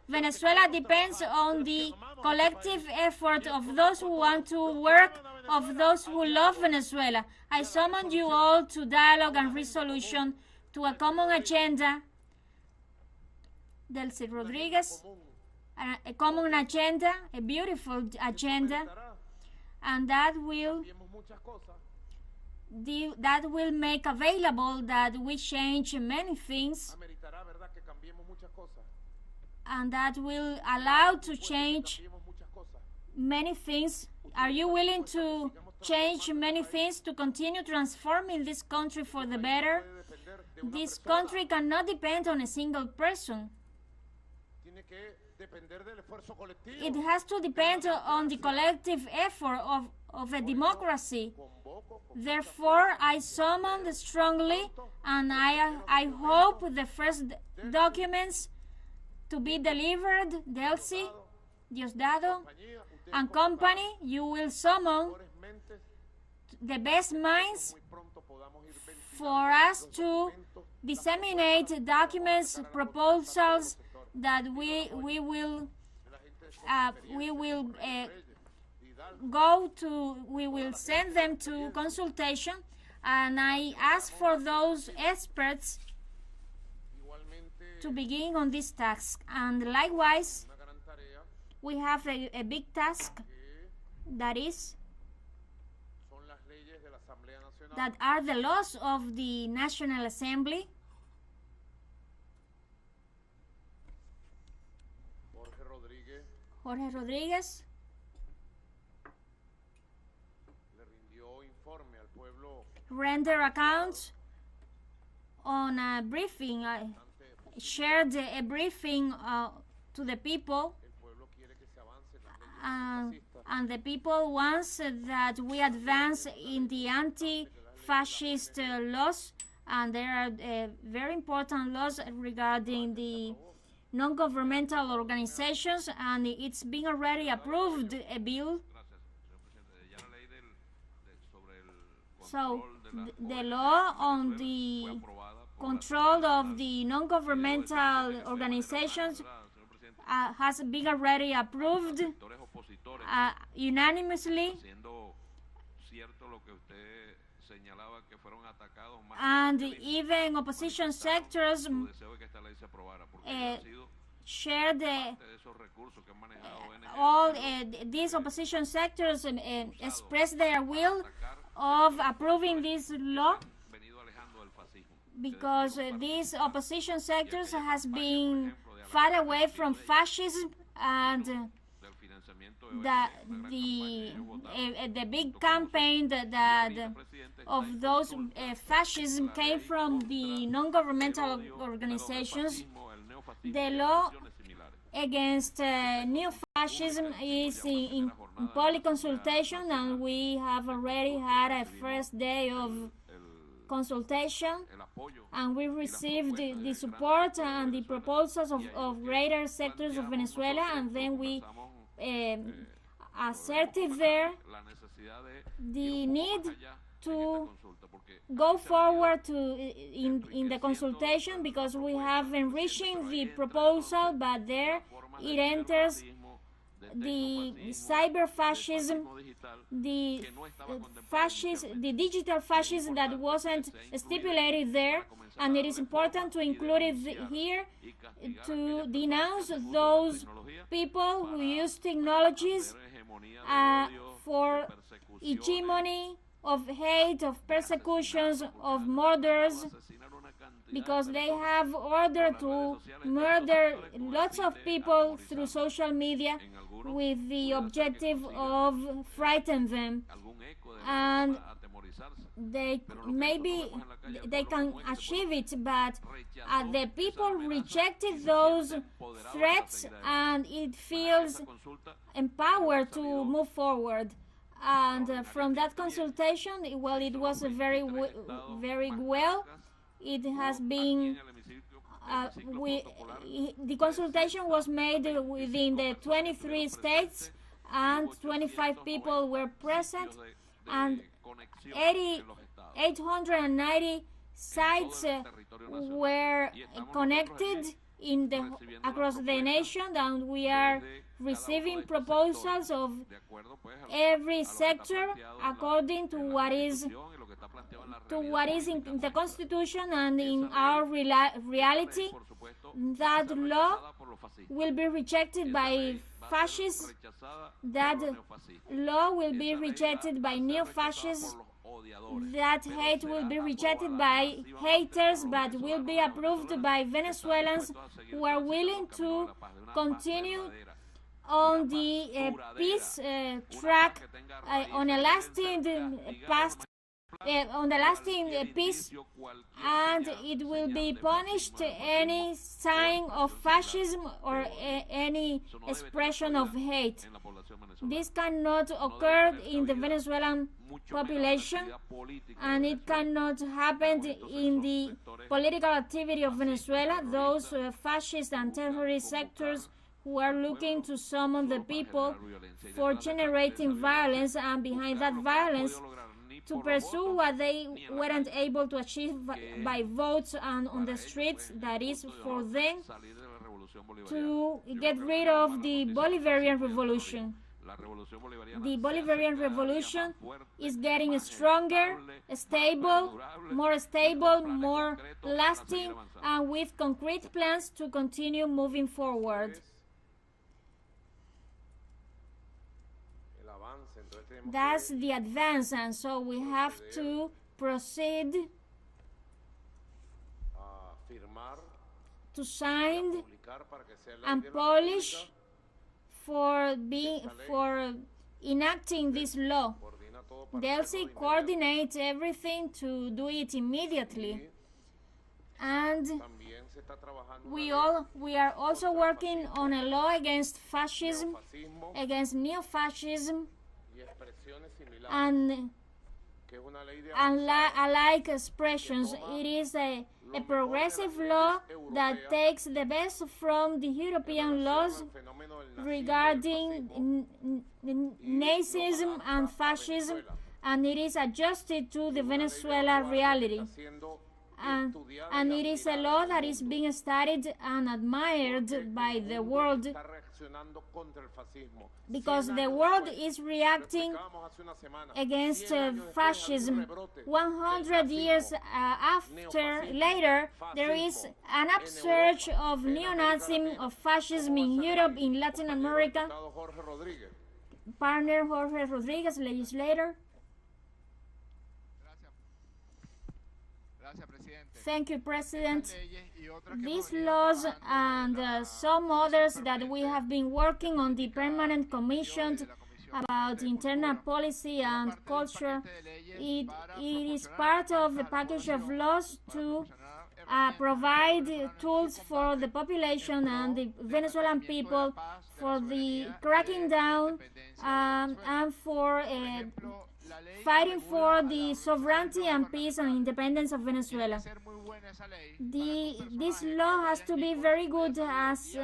Venezuela depends on the collective effort of those who want to work, of those who love Venezuela. I summon you all to dialogue and resolution, to a common agenda. Delcy Rodriguez, a common agenda, a beautiful agenda, and that will make available that we change many things, and that will allow to change many things. Are you willing to change many things to continue transforming this country for the better? This country cannot depend on a single person. It has to depend on the collective effort of a democracy. Therefore, I summon strongly, and I hope the first documents to be delivered, Delcy, Diosdado, and company, you will summon the best minds for us to disseminate documents, proposals that we will send them to consultation, and I ask for those experts to begin on this task. And likewise, we have a big task, that are the laws of the National Assembly. Jorge Rodriguez render accounts on a briefing, shared a briefing to the people, and the people wants that we advance in the anti-fascist laws, and there are very important laws regarding the non-governmental organizations, and it's been already approved, a bill. So the law on the control of the non-governmental organizations has been already approved unanimously, and even opposition sectors share all these opposition sectors express their will of approving this law, because these opposition sectors has been far away from fascism, and the big campaign that of those fascism came from the non-governmental organizations. The law against neo-fascism is in public consultation, and we have already had a first day of consultation, and we received the support and the proposals of greater sectors of Venezuela, and then we asserted there the need to go forward in the consultation, because we have enriching the proposal, but there it enters the cyber fascism, the digital fascism that wasn't stipulated there, and it is important to include it here to denounce those people who use technologies for hegemony of hate, of persecutions, of murders, because they have ordered to murder lots of people through social media with the objective of frightening them. And maybe they can achieve it, but the people rejected those threats, and it feels empowered to move forward. And from that consultation, well, it was very well. It has been the consultation was made within the 23 states, and 25 people were present, and 890 sites were connected across the nation, and we are receiving proposals of every sector according to what is in the Constitution and in our reality. That law will be rejected by fascists. That law will be rejected by neo-fascists. That hate will be rejected by haters, but will be approved by Venezuelans who are willing to continue on the peace track, on a lasting peace, and it will be punished any sign of fascism or any expression of hate. This cannot occur in the Venezuelan population, and it cannot happen in the political activity of Venezuela. Those fascist and terrorist sectors who are looking to summon the people for generating violence, and behind that violence to pursue what they weren't able to achieve by votes and on the streets, that is for them to get rid of the Bolivarian Revolution. The Bolivarian Revolution is getting stronger, more lasting, and with concrete plans to continue moving forward. That's the advance, and so we have to proceed to sign and polish for enacting this law. The LC coordinates everything to do it immediately, and we are also working on a law against fascism, against neo-fascism, and alike expressions. It is a progressive law that takes the best from the European laws regarding Nazism and fascism, and it is adjusted to the Venezuela reality. And it is a law that is being studied and admired by the world, because the world is reacting against fascism. 100 years later, there is an upsurge of neo-Nazism, of fascism in Europe, in Latin America. Partner Jorge Rodriguez, legislator. Thank you, President. These laws and some others that we have been working on the Permanent Commission about internal policy and culture, it is part of a package of laws to provide tools for the population and the Venezuelan people for the cracking down and for fighting for the sovereignty and peace and independence of Venezuela. This law has to be very good as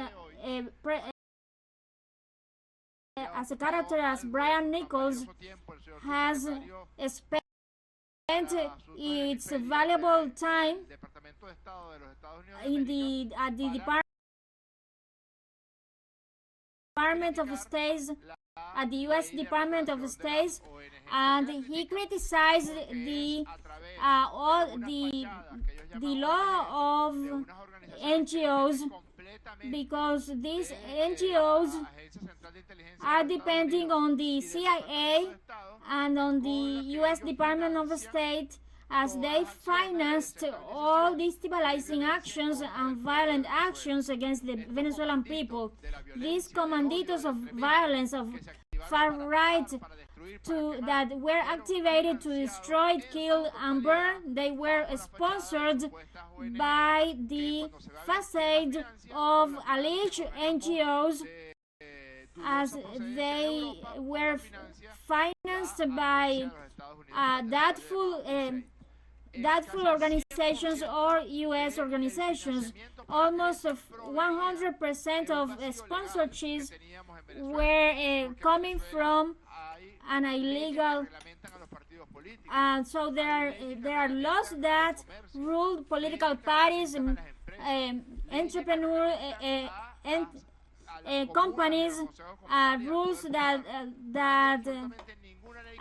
a character as Brian Nichols has spent its valuable time at the Department Department of State, at the U.S. Department of State, and he criticized the law of NGOs, because these NGOs are depending on the CIA and on the U.S. Department of State, as they financed all destabilizing actions and violent actions against the Venezuelan people. These commanditos of violence, of far right, that were activated to destroy, kill, and burn, they were sponsored by the facade of alleged NGOs, as they were financed by doubtful organizations or U.S. organizations. Almost 100% of sponsorships were coming from an illegal, and so there are laws that rule political parties, entrepreneur companies, rules that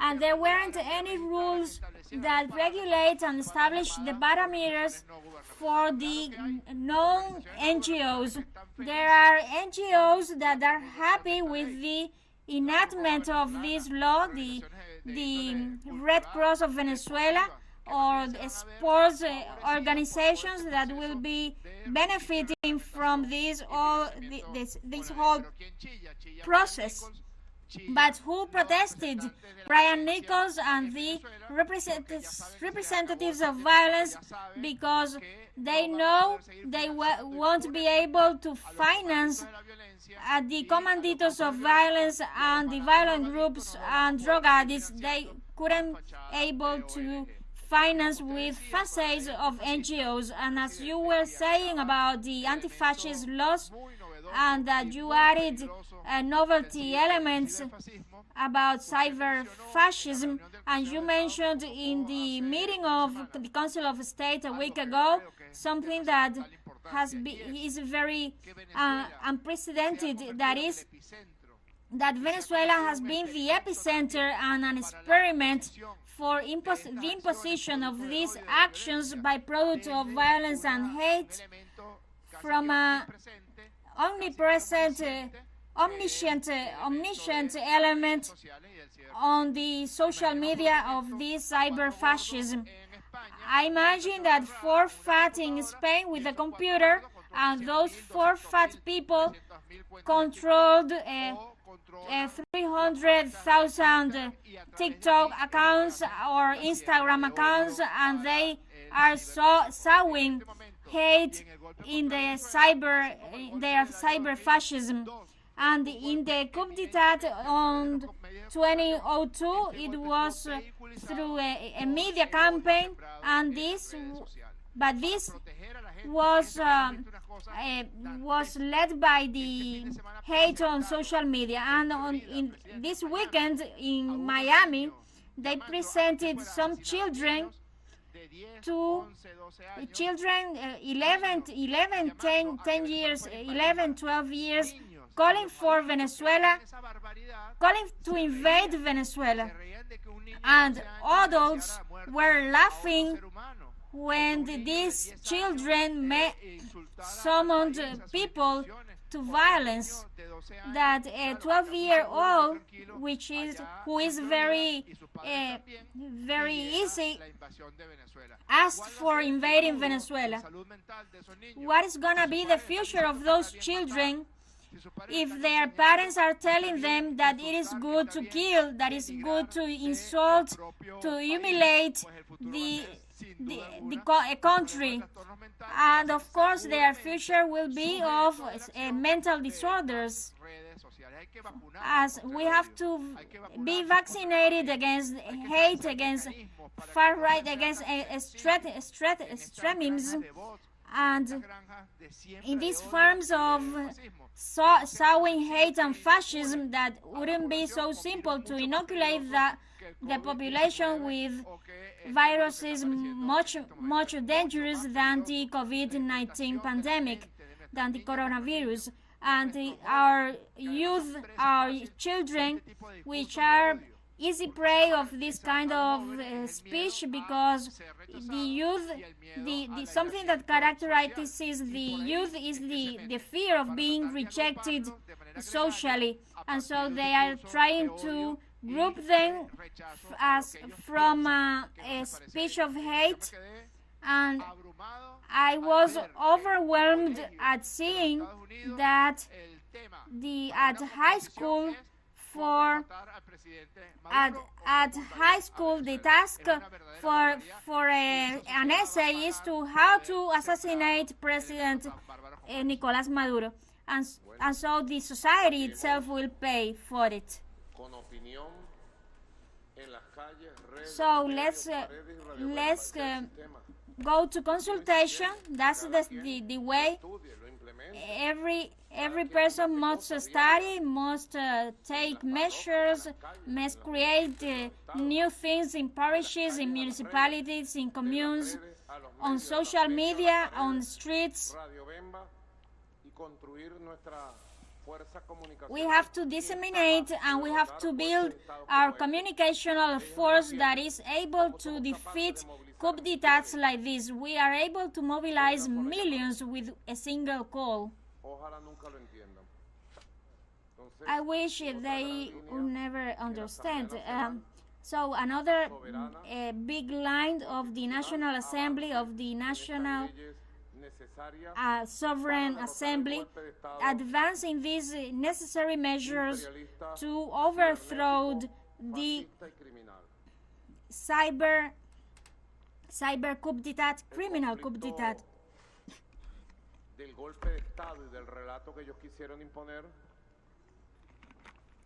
and there weren't any rules that regulate and establish the parameters for the non-NGOs. There are NGOs that are happy with the enactment of this law, the Red Cross of Venezuela, or the sports organizations that will be benefiting from this whole process. But who protested? Brian Nichols and the representatives of violence, because they know they won't be able to finance the commanditos of violence and the violent groups and drug addicts. They couldn't able to finance with facades of NGOs. And as you were saying about the anti-fascist laws, and that you added novelty elements about cyber fascism, and you mentioned in the meeting of the Council of State a week ago something that is very unprecedented, that is that Venezuela has been the epicenter and an experiment for the imposition of these actions by product of violence and hate from a omnipresent, omniscient element on the social media of this cyber fascism. I imagine that 4 fat in Spain with a computer, and those 4 fat people controlled 300,000 TikTok accounts or Instagram accounts, and they are sowing hate in their cyber fascism. And in the coup d'etat on 2002, it was through a media campaign, and this was led by the hate on social media. And in this weekend in Miami, they presented some children, 10 years, 11, 12 years, calling for Venezuela, calling to invade Venezuela. And adults were laughing when these children summoned people to violence. That a 12-year-old, who is very easy, asked for invading Venezuela. What is going to be the future of those children if their parents are telling them that it is good to kill, that it is good to insult, to humiliate a country? And of course their future will be of mental disorders, as we have to be vaccinated against hate, against far right, against extremism. And in these forms of sowing hate and fascism, that wouldn't be so simple to inoculate the population with viruses much dangerous than the COVID-19 pandemic, than the coronavirus. and our youth, our children, which are easy prey of this kind of speech, because the youth, something that characterizes the youth is the fear of being rejected socially, and so they are trying to group them as from a speech of hate. And I was overwhelmed at seeing that at high school the task for an essay is to how to assassinate President Nicolás Maduro, and so the society itself will pay for it. So let's go to consultation. That's the way. Every person must study, must take measures, must create new things in parishes, in municipalities, in communes, on social media, on streets. We have to disseminate and we have to build our communicational force that is able to defeat coup d'etats like this. We are able to mobilize millions with a single call. I wish they would never understand. So another big line of the National Assembly, of the National Sovereign Assembly, advancing these necessary measures to overthrow the cyber coup d'etat, criminal coup d'etat. Del golpe de Estado y del relato que ellos quisieron imponer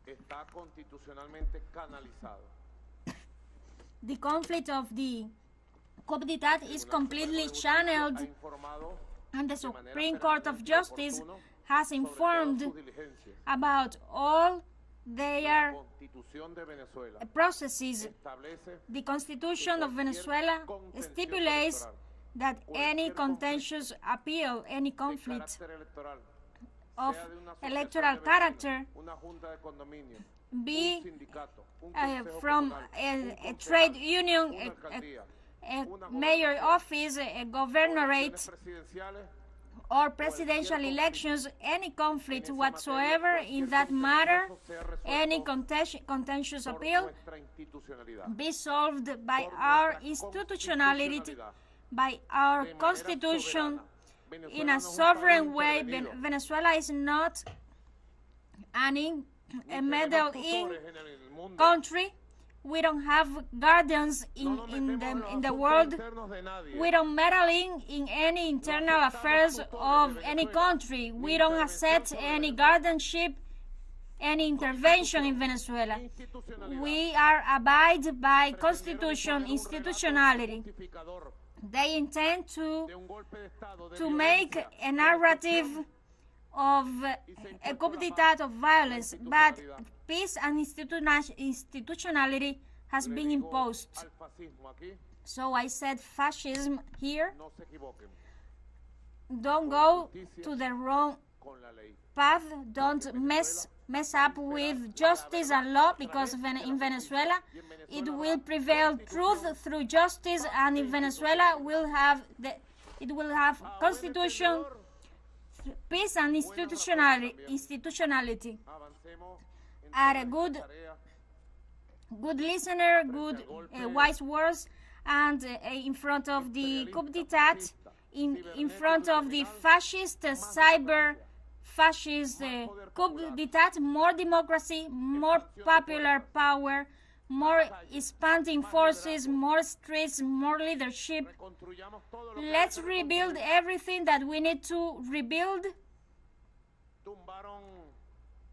está constitucionalmente canalizado. The conflict of the coup d'etat is completely channeled, and the Supreme Court of Justice has informed about all their processes. The Constitution of Venezuela stipulates that any contentious appeal, any conflict of electoral character, be from a trade union, a mayor office, a governorate, or presidential elections, any conflict whatsoever in that matter, any contentious appeal, be solved by our institutionality, by our constitution, in a sovereign way. Venezuela is not a meddling country. We don't have guardians in the world. We don't meddling in any internal affairs of any country. We don't accept any guardianship, any intervention in Venezuela. We are abide by constitution, institutionality. They intend to make a narrative of a coup d'etat of violence, but peace and institutionality has been imposed. So I said fascism here. Don't go to the wrong path. Don't mess up with justice and law, because in Venezuela it will prevail truth through justice, and in Venezuela it will have constitution, peace and institutionality. Are a good listener, good wise words, and in front of the coup d'etat, in front of the fascist fascist coup d'etat, more democracy, more popular power, more expanding forces, more streets, more leadership. Let's rebuild everything that we need to rebuild.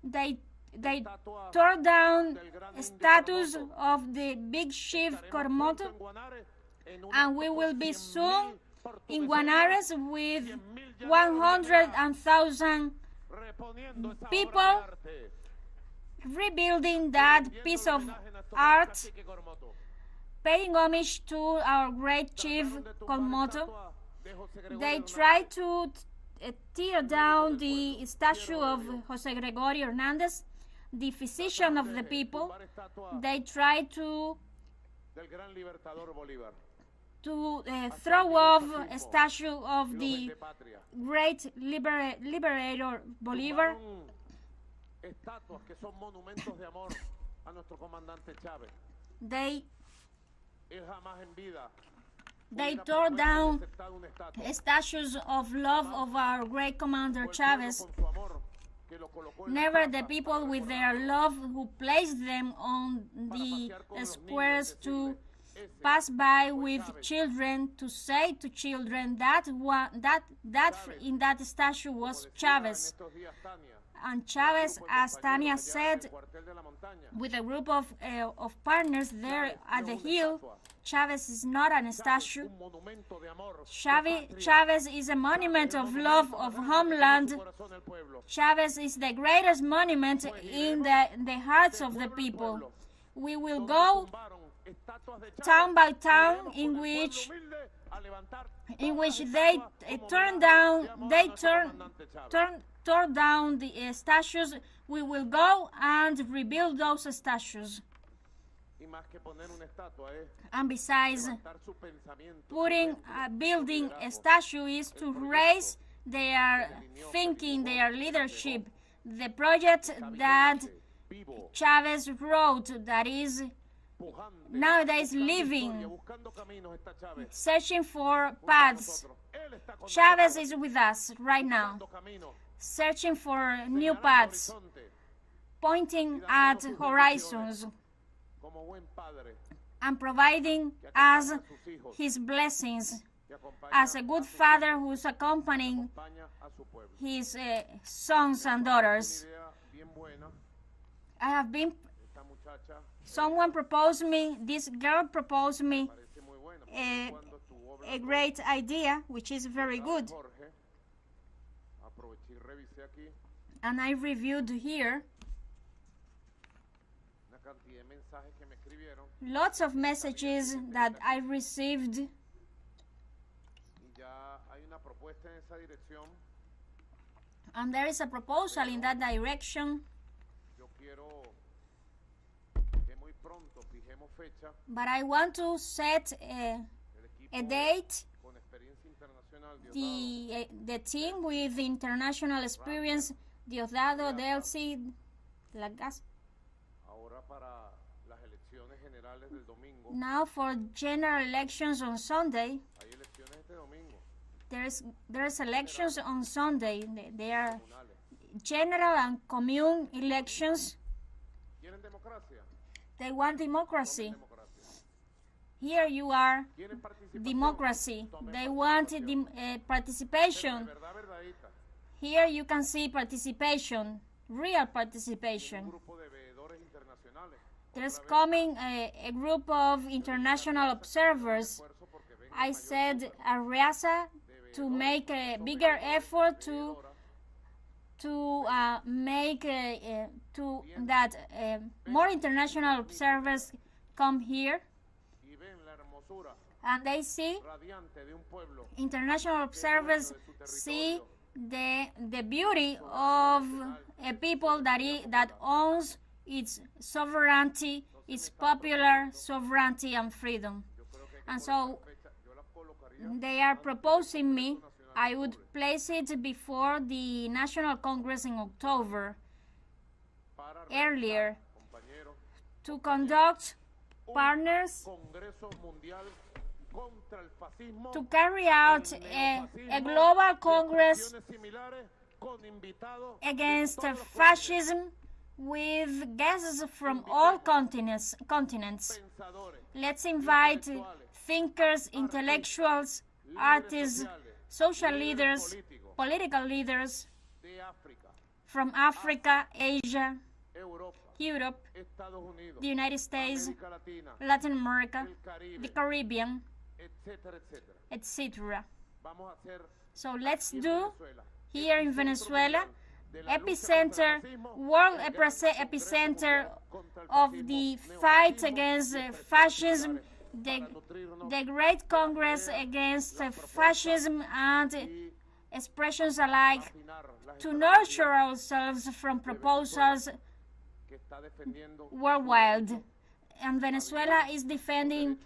They tore down statues of the big chief Cormoto, and we will be soon in Guanares with 100,000 people rebuilding that piece of art, paying homage to our great chief Cormoto. They try to tear down the statue of Jose Gregorio Hernandez, the physician of the people. They tried to throw off a statue of the great liberator Bolívar. They tore down statues of love of our great commander Chavez. Never the people with their love who placed them on the squares to pass by with children, to say to children that in that statue was Chavez. And Chavez, as Tania said, with a group of partners there at the hill, Chavez is not a statue. Chavez is a monument of love of homeland. Chavez is the greatest monument in the hearts of the people. We will go town by town in which they tore down the statues. We will go and rebuild those statues. And besides, building a statue is to raise their thinking, their leadership. The project that Chavez wrote, that is nowadays living, searching for paths. Chavez is with us right now, searching for new paths, pointing at horizons, and providing us his blessings as a good father who's accompanying his sons and daughters. Someone proposed me, this girl proposed me a great idea, which is very good. And I reviewed here lots of messages that I received, and there is a proposal in that direction. But I want to set a date. The team with international experience, Diosdado, Delcy, Lagas. Now for general elections on Sunday. There's elections on Sunday. They are general and commune elections. They want democracy. Here you are, democracy. They want participation. Here you can see participation, real participation. There's coming a group of international observers. I said Arriaza to make a bigger effort to make that more international observers come here, and they see, international observers see the beauty of a people that owns its sovereignty, its popular sovereignty and freedom. And so they are proposing me, I would place it before the National Congress in October, earlier, to conduct partners, to carry out a global congress against fascism with guests from all continents. Let's invite thinkers, intellectuals, artists, social leaders, political leaders from Africa, Asia, Europe, the United States, Latin America, the Caribbean, etc. So let's do here in Venezuela, epicenter, world epicenter of the fight against fascism, the Great Congress against fascism, and expressions alike to nurture ourselves from proposals worldwide. And Venezuela is defending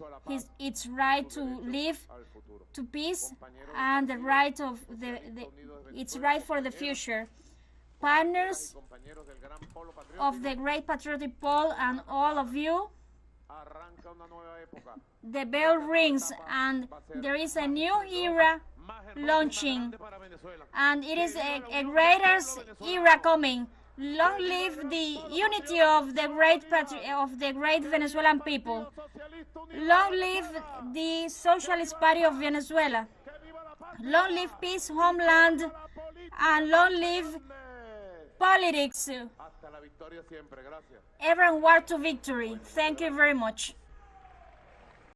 its right to live to peace and the right of its right for the future. Partners of the great Patriotic Pole and all of you, the bell rings and there is a new era launching, and it is a greater era coming. Long live the unity of the great Venezuelan people. Long live the Socialist Party of Venezuela. Long live peace, homeland, and long live politics. Ever and war to victory. Thank you very much.